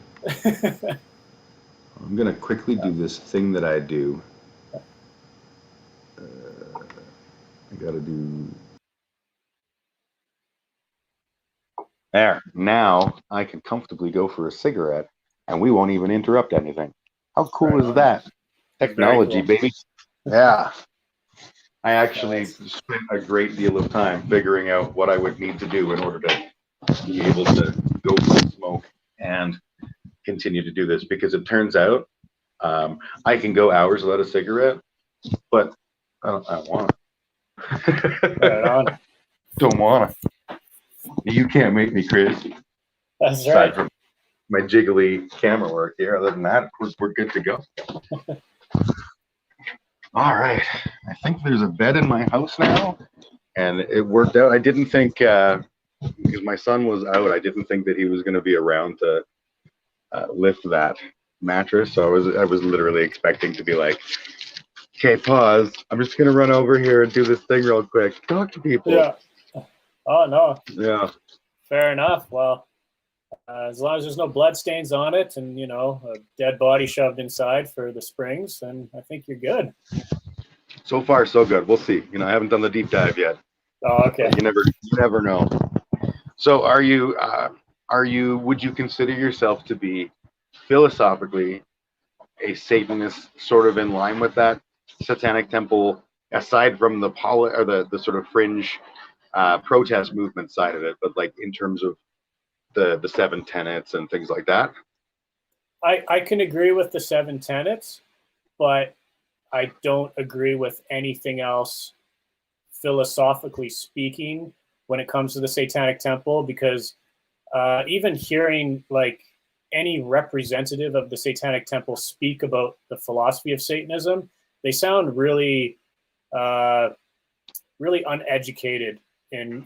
I'm gonna quickly do this thing that I do. I gotta do. There. Now I can comfortably go for a cigarette, and we won't even interrupt anything. How cool Right is on. that? Technology, cool. baby. Yeah. I actually spent a great deal of time figuring out what I would need to do in order to be able to go for a smoke and continue to do this, because it turns out I can go hours without a cigarette, but I don't want to. Right on. Don't want to. You can't make me, Chris. That's Aside right. from my jiggly camera work here, other than that, we're good to go. All right. I think there's a bed in my house now, and it worked out. I didn't think, because my son was out, I didn't think that he was going to be around to lift that mattress. So I was literally expecting to be like, okay, pause. I'm just going to run over here and do this thing real quick. Talk to people. Yeah. Oh, no. Yeah. Fair enough. Well, as long as there's no blood stains on it and, a dead body shoved inside for the springs, then I think you're good. So far, so good. We'll see. I haven't done the deep dive yet. Oh, okay. You never know. So would you consider yourself to be philosophically a Satanist, sort of in line with that Satanic Temple, aside from the sort of fringe protest movement side of it, but like in terms of the seven tenets and things like that? I can agree with the seven tenets, but I don't agree with anything else philosophically speaking when it comes to the Satanic Temple, because even hearing like any representative of the Satanic Temple speak about the philosophy of Satanism, they sound really, really uneducated in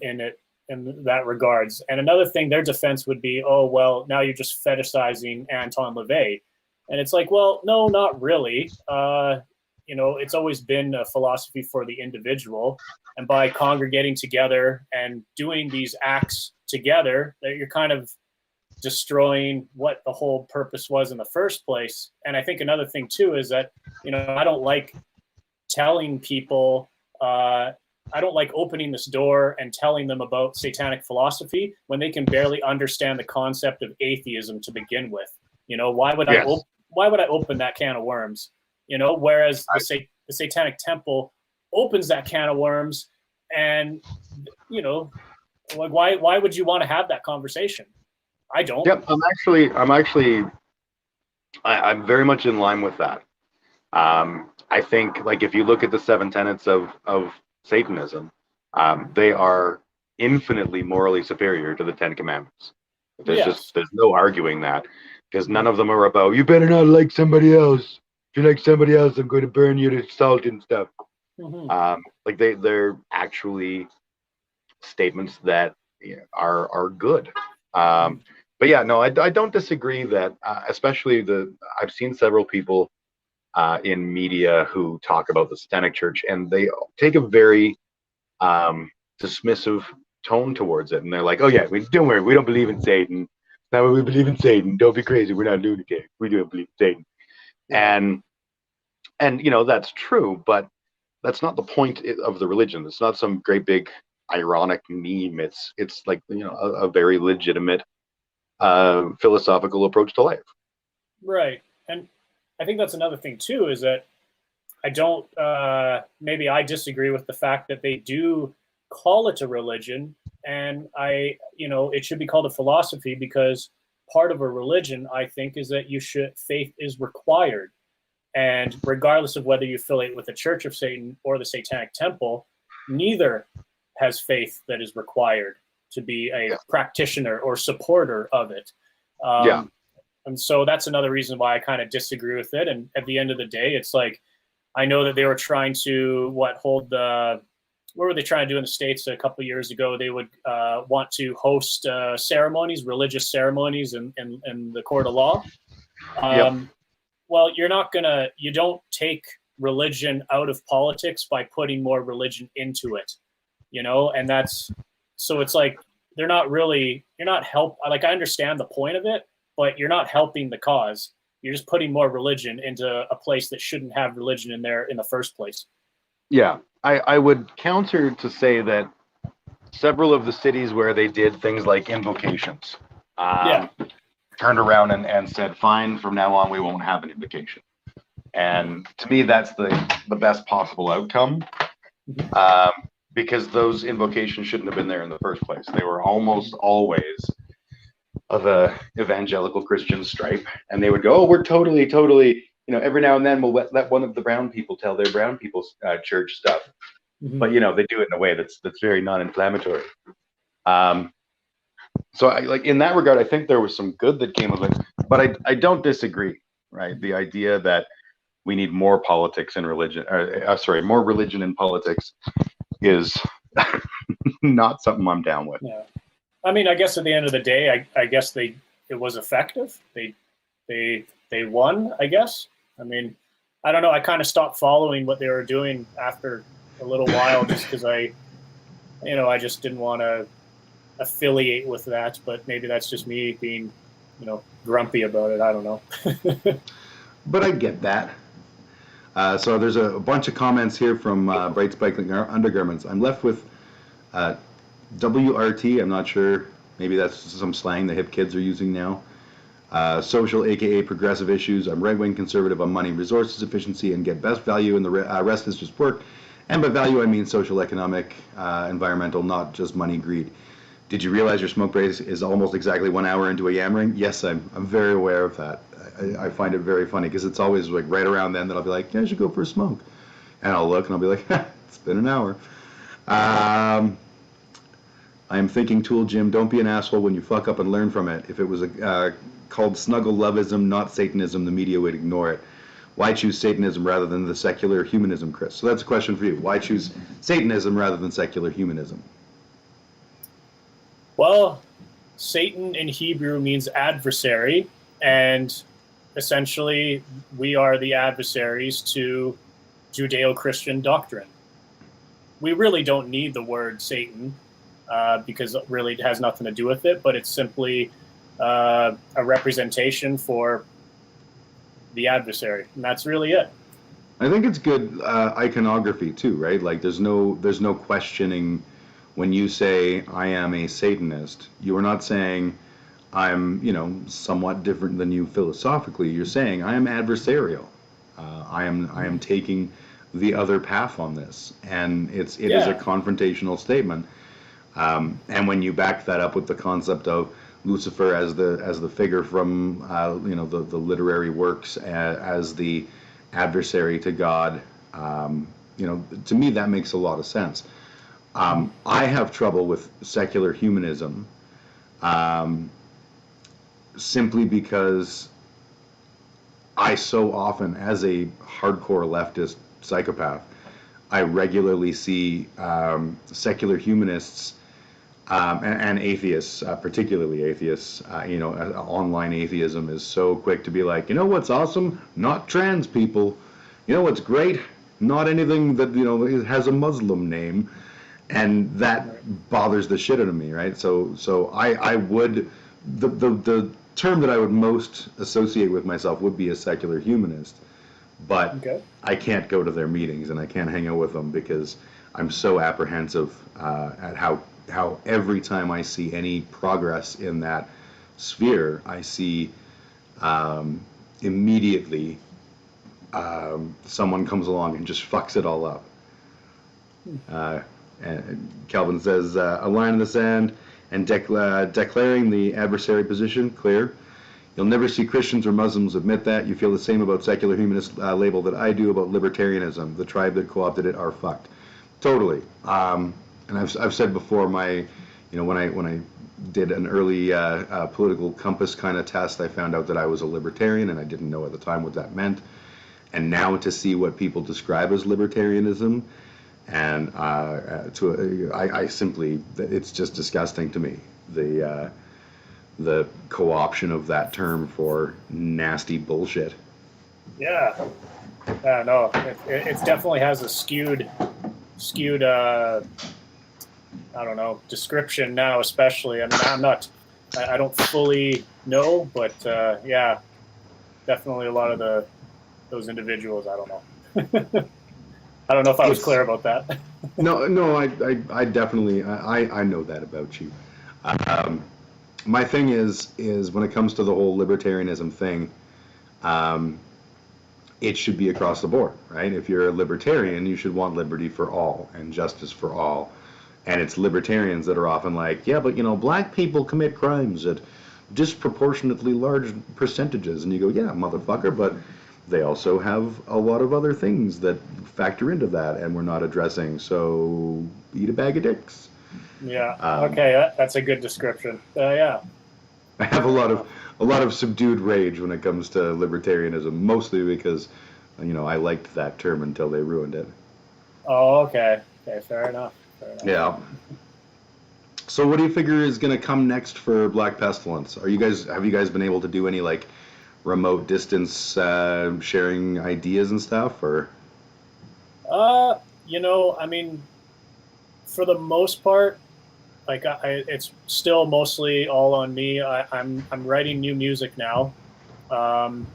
that regards. And another thing, their defense would be, oh, well, now you're just fetishizing Anton LaVey. And it's like, well, no, not really. It's always been a philosophy for the individual. And by congregating together and doing these acts together, that you're kind of destroying what the whole purpose was in the first place. And I think another thing too is that, I don't like telling people, I don't like opening this door and telling them about satanic philosophy when they can barely understand the concept of atheism to begin with. Why would I open that can of worms? Whereas the Satanic Temple opens that can of worms, and like why would you want to have that conversation? I don't. Yep, I'm very much in line with that. I think, like, if you look at the seven tenets of Satanism, they are infinitely morally superior to the Ten Commandments. There's no arguing that, because none of them are about, you better not like somebody else. If you like somebody else, I'm going to burn you to salt and stuff. Mm-hmm. Like they're actually statements that are good. But yeah, no, I don't disagree that, especially I've seen several people in media who talk about the Satanic Church, and they take a very dismissive tone towards it, and they're like, "Oh yeah, don't worry, we don't believe in Satan. Now we believe in Satan. Don't be crazy. We're not lunatic. We do believe in Satan." And that's true, but that's not the point of the religion. It's not some great big ironic meme. It's like a very legitimate philosophical approach to life. Right. And I think that's another thing too, is that I don't, maybe I disagree with the fact that they do call it a religion, and it should be called a philosophy, because part of a religion, I think, is that faith is required. And regardless of whether you affiliate with the Church of Satan or the Satanic Temple, neither has faith that is required to be a practitioner or supporter of it. And so that's another reason why I kind of disagree with it. And at the end of the day, it's like, I know that they were trying to hold the what were they trying to do in the States a couple of years ago? They would want to host ceremonies, religious ceremonies in the court of law. Well, you don't take religion out of politics by putting more religion into it, and so it's like, you're not like, I understand the point of it, but you're not helping the cause. You're just putting more religion into a place that shouldn't have religion in there in the first place. Yeah, I would counter to say that several of the cities where they did things like invocations turned around and said, fine, from now on we won't have an invocation. And to me, that's the best possible outcome, because those invocations shouldn't have been there in the first place. They were almost always of a evangelical Christian stripe, and they would go, oh, we're totally, every now and then we'll let one of the brown people tell their brown people's church stuff. But, they do it in a way that's very non-inflammatory. So in that regard, I think there was some good that came of it, but I don't disagree, right? The idea that we need more politics and religion, more religion and politics is not something I'm down with. Yeah. I mean, I guess at the end of the day, I guess it was effective. They won, I guess. I mean, I don't know. I kind of stopped following what they were doing after a little while, just because I just didn't want to affiliate with that. But maybe that's just me being, grumpy about it. I don't know. But I get that. So there's a bunch of comments here from Bright Spiking Undergarments. I'm left with WRT. I'm not sure. Maybe that's some slang the hip kids are using now. Social, aka progressive issues. I'm right-wing conservative on money, resources, efficiency, and get best value, and the rest is just work. And by value, I mean social, economic, environmental, not just money, greed. Did you realize your smoke break is almost exactly 1 hour into a yammering? Yes, I'm very aware of that. I find it very funny because it's always like right around then that I'll be like, yeah, I should go for a smoke. And I'll look and I'll be like, it's been an hour. I am thinking, Tool Jim, don't be an asshole when you fuck up and learn from it. If it was called snuggle loveism, not Satanism, the media would ignore it. Why choose Satanism rather than the secular humanism, Chris? So that's a question for you. Why choose Satanism rather than secular humanism? Well, Satan in Hebrew means adversary, and essentially we are the adversaries to Judeo-Christian doctrine. We really don't need the word Satan because really it has nothing to do with it, but it's simply a representation for the adversary, and that's really it. I think it's good iconography too, right? Like there's no questioning when you say I am a Satanist. You are not saying I'm somewhat different than you philosophically. You're saying I am adversarial. I am taking the other path on this, and it is a confrontational statement. And when you back that up with the concept of Lucifer as the figure from the literary works as the adversary to God, to me that makes a lot of sense. I have trouble with secular humanism simply because I so often, as a hardcore leftist psychopath, I regularly see secular humanists and atheists, particularly atheists, online atheism is so quick to be like, what's awesome? Not trans people. What's great? Not anything that, has a Muslim name. And that bothers the shit out of me, right? So I would, the term that I would most associate with myself would be a secular humanist. But I can't go to their meetings and I can't hang out with them because I'm so apprehensive at how every time I see any progress in that sphere, I see immediately someone comes along and just fucks it all up. And Calvin says, a line in the sand and declaring the adversary position clear. You'll never see Christians or Muslims admit that. You feel the same about secular humanist label that I do about libertarianism. The tribe that co-opted it are fucked. Totally. And I've said before, when I did an early political compass kind of test, I found out that I was a libertarian, and I didn't know at the time what that meant. And now to see what people describe as libertarianism And I simply, it's just disgusting to me, the co-option of that term for nasty bullshit. Yeah. No, it definitely has a skewed I don't know, description now, especially. I mean, I don't fully know, but yeah, definitely a lot of those individuals. I don't know. I don't know if I was clear about that. No, I definitely, I know that about you. My thing is when it comes to the whole libertarianism thing, it should be across the board, right? If you're a libertarian, you should want liberty for all and justice for all. And it's libertarians that are often like, yeah, but black people commit crimes at disproportionately large percentages. And you go, yeah, motherfucker, but they also have a lot of other things that factor into that and we're not addressing. So eat a bag of dicks. Yeah. Okay, that's a good description. Yeah. I have a lot of subdued rage when it comes to libertarianism, mostly because I liked that term until they ruined it. Oh, okay. Okay, fair enough. Yeah. So what do you figure is going to come next for Black Pestilence? Have you guys been able to do any like remote distance sharing ideas and stuff, or? I mean, for the most part, like it's still mostly all on me. I'm writing new music now, and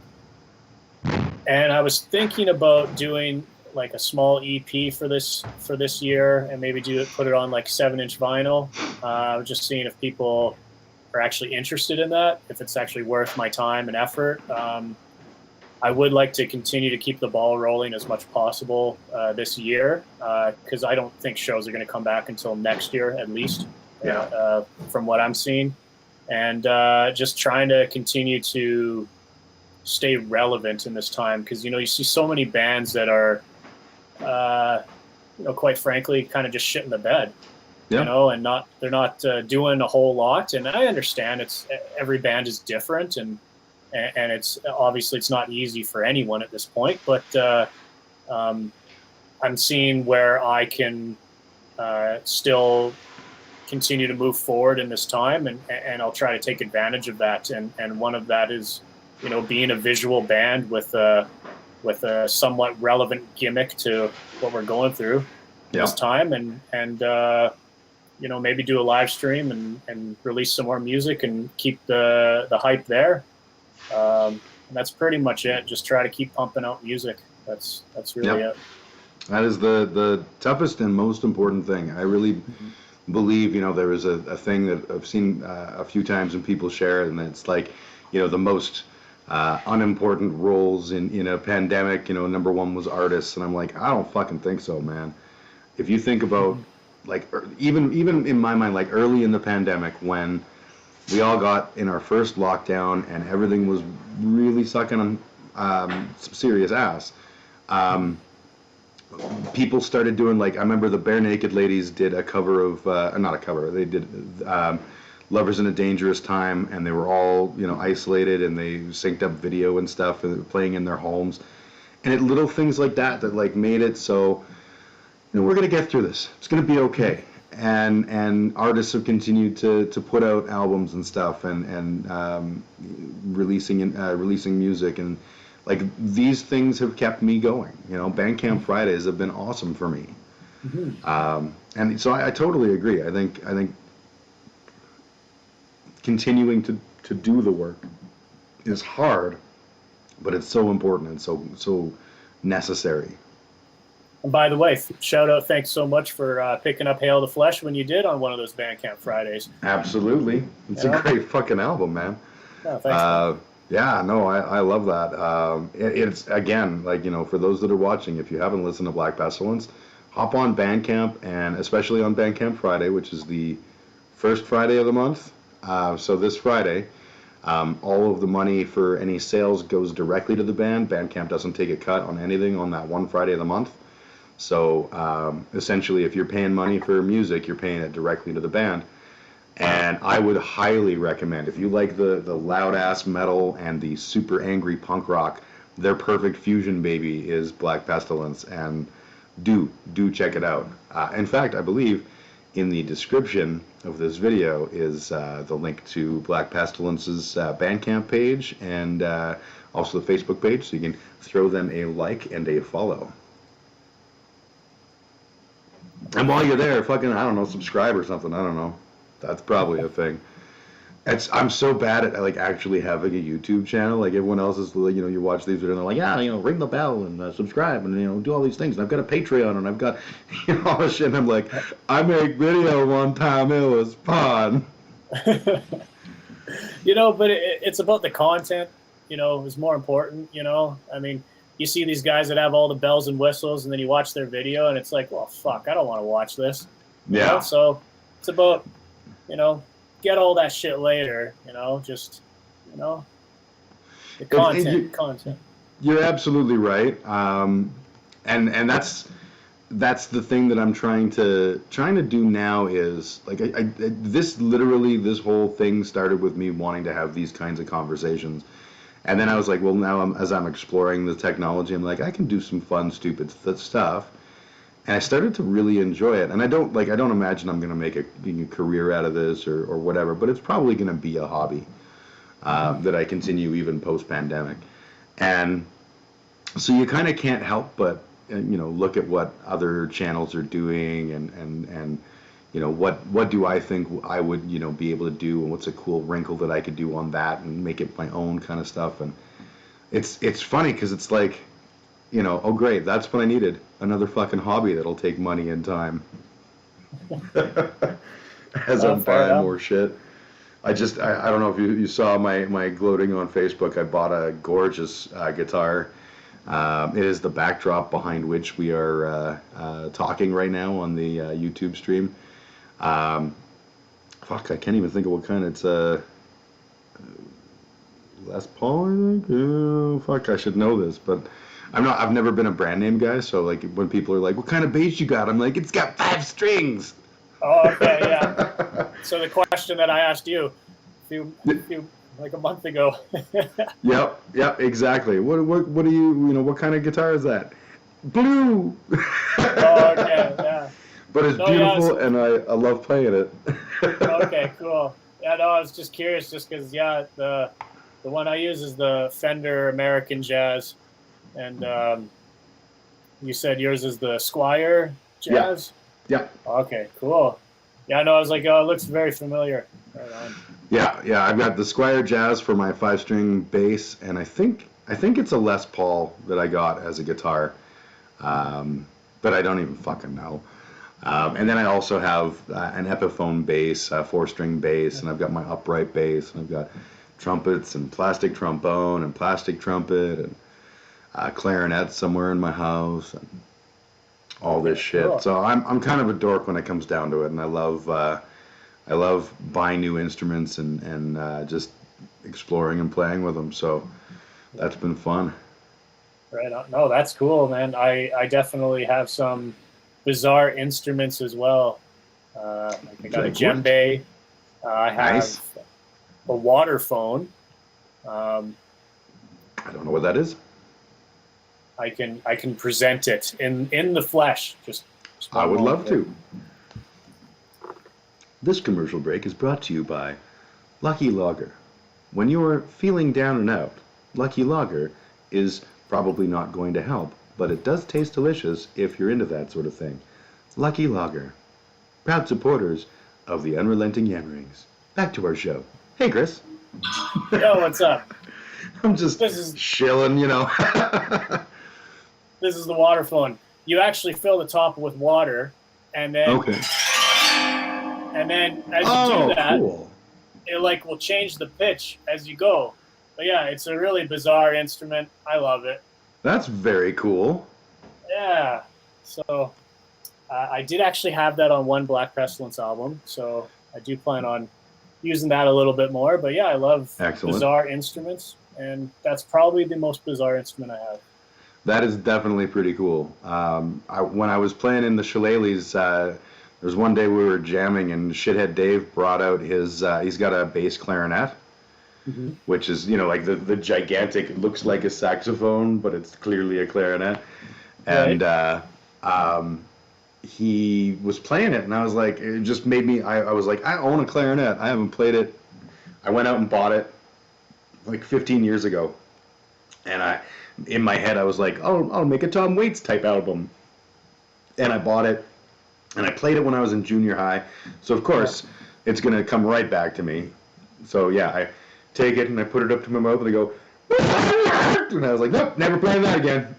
I was thinking about doing like a small EP for this year, and maybe put it on like 7-inch vinyl. Just seeing if people are actually interested in that, if it's actually worth my time and effort. I would like to continue to keep the ball rolling as much possible this year, because I don't think shows are going to come back until next year at least. Yeah. From what I'm seeing, and just trying to continue to stay relevant in this time, because you see so many bands that are, quite frankly, kind of just shit in the bed, and they're not doing a whole lot. And I understand every band is different, and it's obviously it's not easy for anyone at this point, but I'm seeing where I can still continue to move forward in this time, and I'll try to take advantage of that. And one of that is, being a visual band with a somewhat relevant gimmick to what we're going through this time, and maybe do a live stream and release some more music and keep the hype there. And that's pretty much it. Just try to keep pumping out music. That's really it. That is the toughest and most important thing. I really believe, there is a thing that I've seen a few times when people share it, and it's like, the most unimportant roles in a pandemic, number one was artists, and I'm like, I don't fucking think so, man. If you think about, like, even in my mind, like early in the pandemic when we all got in our first lockdown and everything was really sucking on some serious ass, people started doing, like, I remember the Bare Naked Ladies did a cover of, not a cover, they did Lovers in a Dangerous Time, and they were all, isolated, and they synced up video and stuff, and playing in their homes. And little things like that like made it so, we're going to get through this. It's going to be okay. And artists have continued to put out albums and stuff, and releasing music, and like these things have kept me going. Bandcamp Fridays have been awesome for me. And so I totally agree. I think continuing to do the work is hard, but it's so important and so necessary. And by the way, shout out, thanks so much for picking up Hail the Flesh when you did on one of those Bandcamp Fridays. Absolutely. It's a great fucking album, man. Oh, thanks. Yeah, no, I love that. It's, again, like, for those that are watching, if you haven't listened to Black Pestilence, hop on Bandcamp, and especially on Bandcamp Friday, which is the first Friday of the month. So this Friday, all of the money for any sales goes directly to the band. Bandcamp doesn't take a cut on anything on that one Friday of the month. So essentially, if you're paying money for music, you're paying it directly to the band. And I would highly recommend, if you like the loud-ass metal and the super angry punk rock, their perfect fusion baby is Black Pestilence. And do check it out. In fact, I believe in the description of this video is the link to Black Pestilence's Bandcamp page and also the Facebook page, so you can throw them a like and a follow. And while you're there, fucking, I don't know, subscribe or something. I don't know. That's probably a thing. I'm so bad at like actually having a YouTube channel. Like everyone else is, you watch these videos and they're like, yeah, ring the bell and subscribe and do all these things. And I've got a Patreon and I've got all this shit. And I'm like, I make video one time, it was fun. But it's about the content. Is more important. I mean, you see these guys that have all the bells and whistles, and then you watch their video, and it's like, well, fuck, I don't want to watch this. Yeah. So it's about, get all that shit later. The content. You're absolutely right. And that's the thing that I'm trying to do now is like this whole thing started with me wanting to have these kinds of conversations. And then I was like, well, now as I'm exploring the technology, I'm like, I can do some fun, stupid stuff. And I started to really enjoy it. And I don't imagine I'm going to make a career out of this or whatever, but it's probably going to be a hobby that I continue even post-pandemic. And so you kind of can't help but, look at what other channels are doing and what do I think I would, be able to do, and what's a cool wrinkle that I could do on that and make it my own kind of stuff. And it's funny because it's like, oh great, that's what I needed. Another fucking hobby that'll take money and time. As I'm buying more shit. I don't know if you saw my gloating on Facebook. I bought a gorgeous guitar. It is the backdrop behind which we are talking right now on the YouTube stream. Fuck, I can't even think of what kind. It's Les Paul, I think. Fuck, I should know this, but I've never been a brand name guy. So like when people are like, "What kind of bass you got?" I'm like, "It's got 5 strings." Oh, okay, yeah. So the question that I asked you, like a month ago. Yep, exactly. What do you what kind of guitar is that? Blue. Oh, okay, yeah. But it's beautiful, and I love playing it. Okay, cool. Yeah, no, I was just curious, just because, the one I use is the Fender American Jazz, and you said yours is the Squier Jazz? Yeah. Okay, cool. Yeah, no, I was like, oh, it looks very familiar. Right on. Yeah, I've got the Squier Jazz for my 5-string bass, and I think it's a Les Paul that I got as a guitar, but I don't even fucking know. And then I also have an Epiphone bass, 4-string bass, and I've got my upright bass, and I've got trumpets and plastic trombone and plastic trumpet and clarinet somewhere in my house and all this shit. Cool. So I'm kind of a dork when it comes down to it, and I love buying new instruments and just exploring and playing with them. So that's been fun. Right on. No, that's cool, man. I definitely have some bizarre instruments as well. I got a djembe. I have a water phone. I don't know what that is. I can present it in the flesh. Just I would love to. This commercial break is brought to you by Lucky Lager. When you're feeling down and out, Lucky Lager is probably not going to help, but it does taste delicious if you're into that sort of thing. Lucky Lager, proud supporters of the unrelenting Yammerings. Back to our show. Hey, Chris. Yo, what's up? I'm just chilling, This is the water phone. You actually fill the top with water, and then and then as you do that, cool. It will change the pitch as you go. But yeah, it's a really bizarre instrument. I love it. That's very cool. Yeah. So I did actually have that on one Black Pestilence album, so I do plan on using that a little bit more. But yeah, I love bizarre instruments, and that's probably the most bizarre instrument I have. That is definitely pretty cool. When I was playing in the Shillelaghs, there was one day we were jamming, and Shithead Dave brought out his, he's got a bass clarinet, which is, like the gigantic, it looks like a saxophone, but it's clearly a clarinet. And he was playing it, and I was like, it just made me. I was like, I own a clarinet. I haven't played it. I went out and bought it like 15 years ago, and in my head, I was like, oh, I'll make a Tom Waits type album, and I bought it, and I played it when I was in junior high. So of course, it's gonna come right back to me. So yeah, I take it and I put it up to my mouth and I go, and I was like, nope, never playing that again.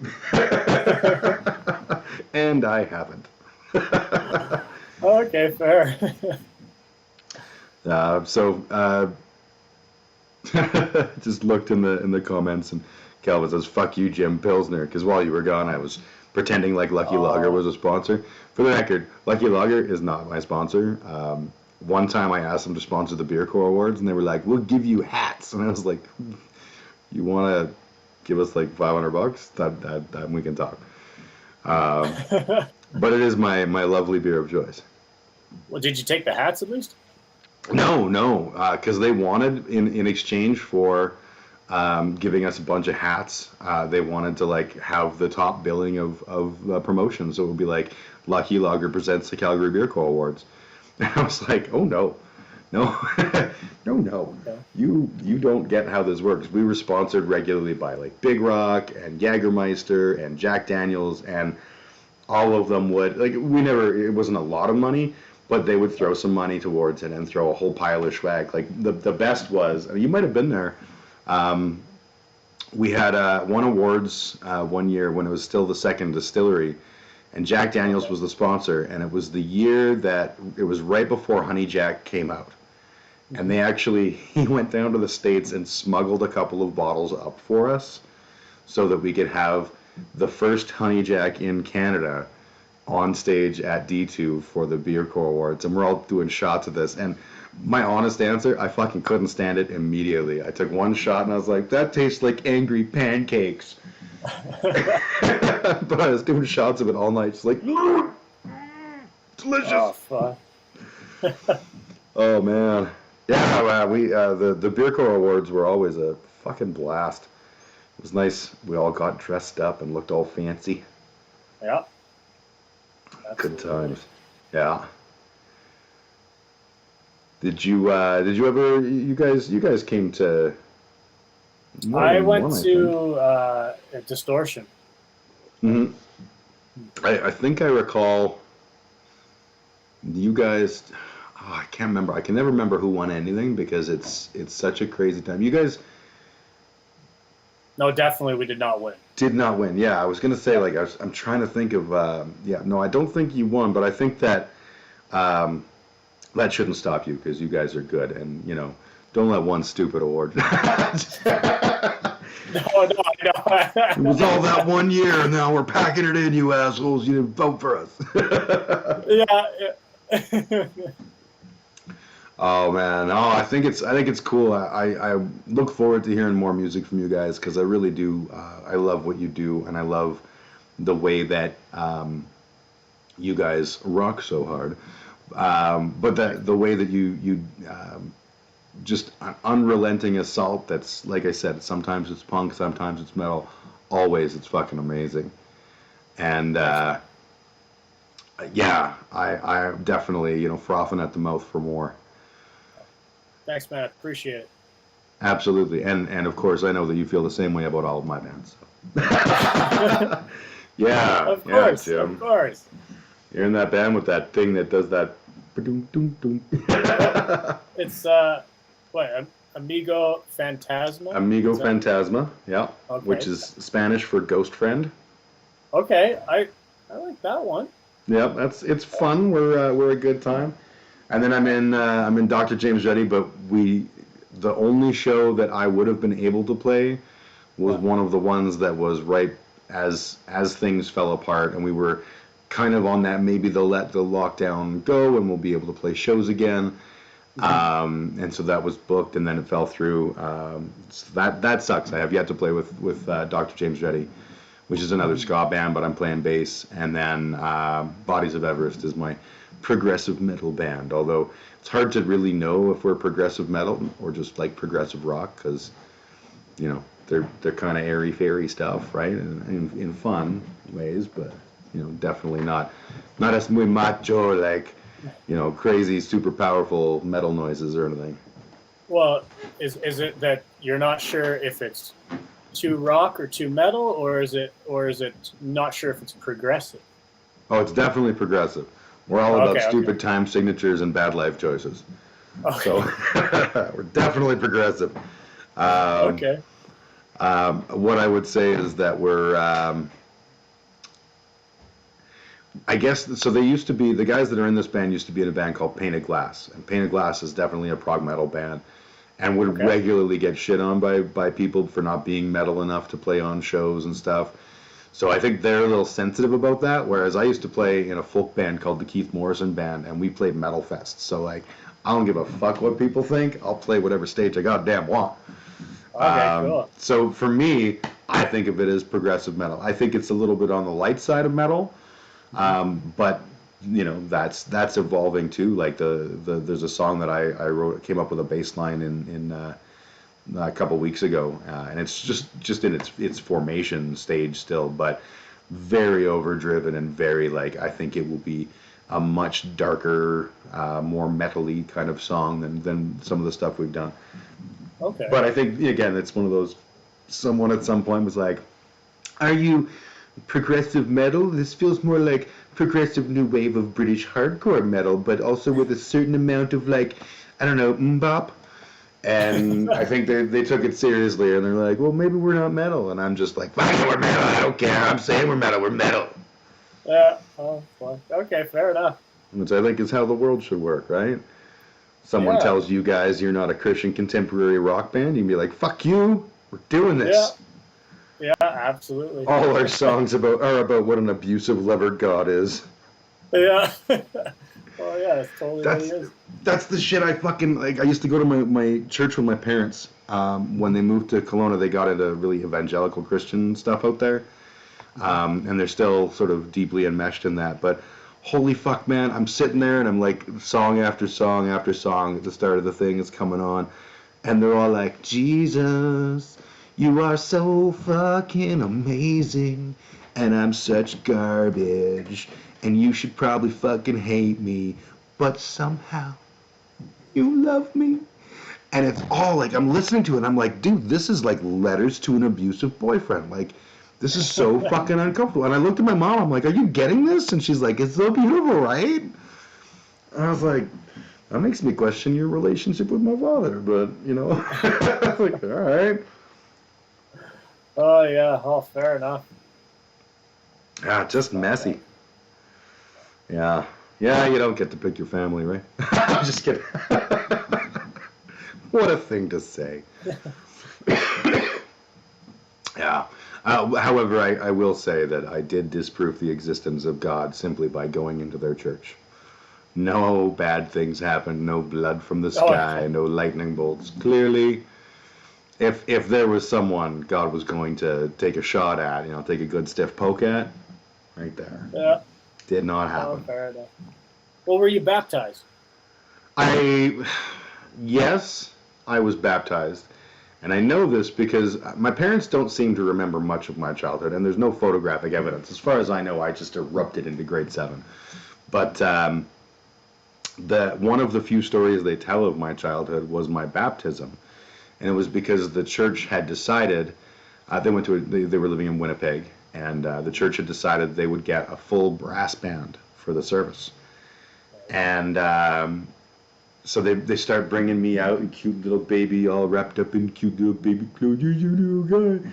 And I haven't. Okay, fair. Just looked in the comments, and Calvin says, "Fuck you, Jim Pilsner," because while you were gone, I was pretending like Lucky Lager was a sponsor. For the record, Lucky Lager is not my sponsor. One time I asked them to sponsor the Beer Corps Awards, and they were like, "We'll give you hats," and I was like, "You want to give us like $500? That we can talk." But it is my lovely beer of choice. Well, did you take the hats at least? No, because they wanted in exchange for giving us a bunch of hats. They wanted to like have the top billing of promotion, so it would be like Lucky Lager presents the Calgary Beer Co Awards. And I was like, oh no, no. Okay. You don't get how this works. We were sponsored regularly by like Big Rock and Jägermeister and Jack Daniels, and all of them would like it wasn't a lot of money, but they would throw some money towards it and throw a whole pile of swag. Like the best was, you might have been there. We had won awards one year when it was still the second distillery, and Jack Daniels was the sponsor, and it was the year that it was right before Honey Jack came out. And he went down to the States and smuggled a couple of bottles up for us so that we could have the first Honey Jack in Canada on stage at D2 for the Beer Corps Awards. And we're all doing shots of this. And my honest answer, I fucking couldn't stand it immediately. I took one shot and I was like, that tastes like angry pancakes. But I was doing shots of it all night. Just like, delicious. Oh, fuck. Oh, man. Yeah, the Beer Corps Awards were always a fucking blast. It was nice. We all got dressed up and looked all fancy. Yeah. Good times. Yeah. Did you ever? You guys came to. I went to Distortion. Mm-hmm. I think I recall. You guys. Oh, I can't remember. I can never remember who won anything because it's such a crazy time. You guys. No, definitely we did not win. Did not win. Yeah, I was gonna say I'm trying to think of. No, I don't think you won, but I think that that shouldn't stop you because you guys are good, and don't let one stupid award. No. It was all that one year, and now we're packing it in, you assholes. You didn't vote for us. Yeah. Oh man, I think it's cool. I look forward to hearing more music from you guys because I really do. I love what you do, and I love the way that you guys rock so hard. But the way that you just an unrelenting assault. That's like I said. Sometimes it's punk, sometimes it's metal. Always, it's fucking amazing. And yeah, I definitely frothing at the mouth for more. Thanks, man. I appreciate it. Absolutely, and of course, I know that you feel the same way about all of my bands. So. Yeah, of course, Jim. Of course. You're in that band with that thing that does that. It's Amigo Fantasma. Amigo Fantasma, yeah, okay. Which is Spanish for ghost friend. Okay, I like that one. Yeah, it's fun. We're a good time. And then I'm in Dr. James Jetty, but the only show that I would have been able to play was one of the ones that was right as things fell apart, and we were kind of on that maybe they'll let the lockdown go and we'll be able to play shows again. Mm-hmm. And so that was booked, and then it fell through. So that sucks. I have yet to play with Dr. James Jetty, which is another ska band, but I'm playing bass. And then Bodies of Everest is my progressive metal band, although it's hard to really know if we're progressive metal or just like progressive rock because they're kind of airy fairy stuff, right, in fun ways, but definitely not as muy macho, like, crazy, super powerful metal noises or anything. Well, is it that you're not sure if it's too rock or too metal, or is it not sure if it's progressive? Oh, it's definitely progressive. We're all about Okay, stupid time signatures and bad life choices. okay. So we're definitely progressive. Okay. What I would say is that we're, I guess, so they used to be, the guys that are in this band used to be in a band called Painted Glass. And Painted Glass is definitely a prog metal band and would Okay. regularly get shit on by people for not being metal enough to play on shows and stuff. So I think they're a little sensitive about that, whereas I used to play in a folk band called the Keith Morrison Band, and we played metal fest. So, like, I don't give a fuck what people think. I'll play whatever stage I goddamn want. Okay, cool. So for me, I think of it as progressive metal. I think it's a little bit on the light side of metal, but that's evolving too. Like there's a song that I wrote, came up with a bass line in a couple weeks ago, and it's just in its formation stage still, but very overdriven and very, like, I think it will be a much darker, more metal-y kind of song than some of the stuff we've done. Okay. But I think, again, it's one of those, someone at some point was like, are you progressive metal? This feels more like progressive new wave of British hardcore metal, but also with a certain amount of, like, I don't know, mbop. And I think they took it seriously, and they're like, well, maybe we're not metal. And I'm just like, fine, we're metal, I don't care. I'm saying we're metal. Yeah. Oh, fine. Okay, fair enough. Which I think is how the world should work, right? Someone Yeah. tells you guys you're not a Christian contemporary rock band, you can be like, fuck you, we're doing this. Yeah, absolutely. All our songs are about what an abusive lover God is. Yeah. Oh, yeah, that's totally what he is. That's the shit I fucking, like. I used to go to my church with my parents. When they moved to Kelowna, they got into really evangelical Christian stuff out there. And they're still sort of deeply enmeshed in that. But holy fuck, man, I'm sitting there and I'm like, song after song after song at the start of the thing is coming on. And they're all like, Jesus, you are so fucking amazing. And I'm such garbage. And you should probably fucking hate me. But somehow, you love me. And it's all like, I'm listening to it and I'm like, dude, this is like letters to an abusive boyfriend. Like, this is so fucking uncomfortable. And I looked at my mom, I'm like, are you getting this? And she's like, it's so beautiful, right? And I was like, that makes me question your relationship with my father. But, like, all right. Oh, yeah. Oh, fair enough. Yeah, just messy. Yeah. Yeah, you don't get to pick your family, right? I'm just kidding. What a thing to say. Yeah. However, I will say that I did disprove the existence of God simply by going into their church. No bad things happened, no blood from the sky, no lightning bolts. Clearly, if there was someone God was going to take a shot at, take a good stiff poke at, right there. Yeah. Did not Oh, happen. fair enough. Well, were you baptized? Yes, I was baptized. And I know this because my parents don't seem to remember much of my childhood, and there's no photographic evidence. As far as I know, I just erupted into grade 7. But one of the few stories they tell of my childhood was my baptism. And it was because the church had decided, they were living in Winnipeg, and the church had decided they would get a full brass band for the service. And so they start bringing me out in cute little baby, all wrapped up in cute little baby clothes, you little guy.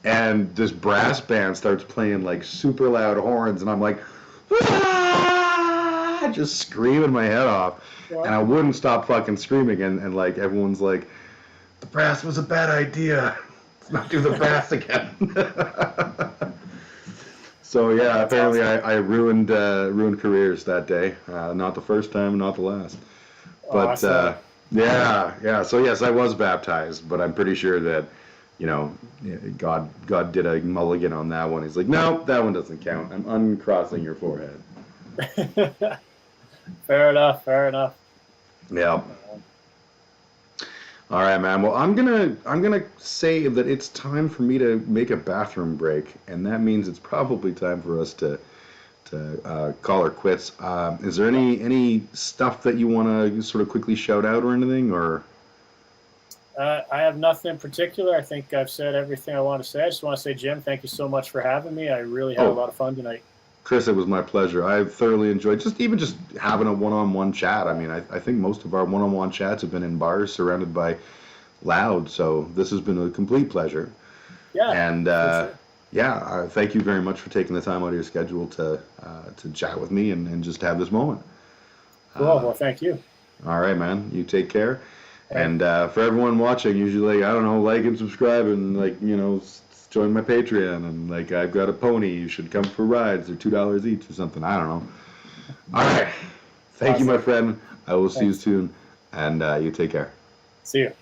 And this brass band starts playing like super loud horns, and I'm like, ah! Just screaming my head off. Yeah. And I wouldn't stop fucking screaming, and like everyone's like, the brass was a bad idea. Let's not do the brass again. So yeah, That's apparently awesome. I ruined careers that day. Not the first time, not the last. But Awesome. yeah. So yes, I was baptized, but I'm pretty sure that, God did a mulligan on that one. He's like, no, that one doesn't count. I'm uncrossing your forehead. Fair enough. Yeah. All right, man. Well, I'm gonna say that it's time for me to make a bathroom break, and that means it's probably time for us to call her quits. Is there any stuff that you want to sort of quickly shout out or anything, or? I have nothing in particular. I think I've said everything I want to say. I just want to say, Jim, thank you so much for having me. I really had a lot of fun tonight. Chris, it was my pleasure. I've thoroughly enjoyed just having a one-on-one chat. I mean, I think most of our one-on-one chats have been in bars surrounded by loud, so this has been a complete pleasure. Yeah. And sure. thank you very much for taking the time out of your schedule to chat with me and just have this moment. Cool. Well, thank you. All right, man. You take care. Right. And for everyone watching, usually, I don't know, like and subscribe and join my Patreon, and I've got a pony. You should come for rides. They're $2 each or something. I don't know. All right. Thank you, my friend. I will see you soon, and you take care. See you.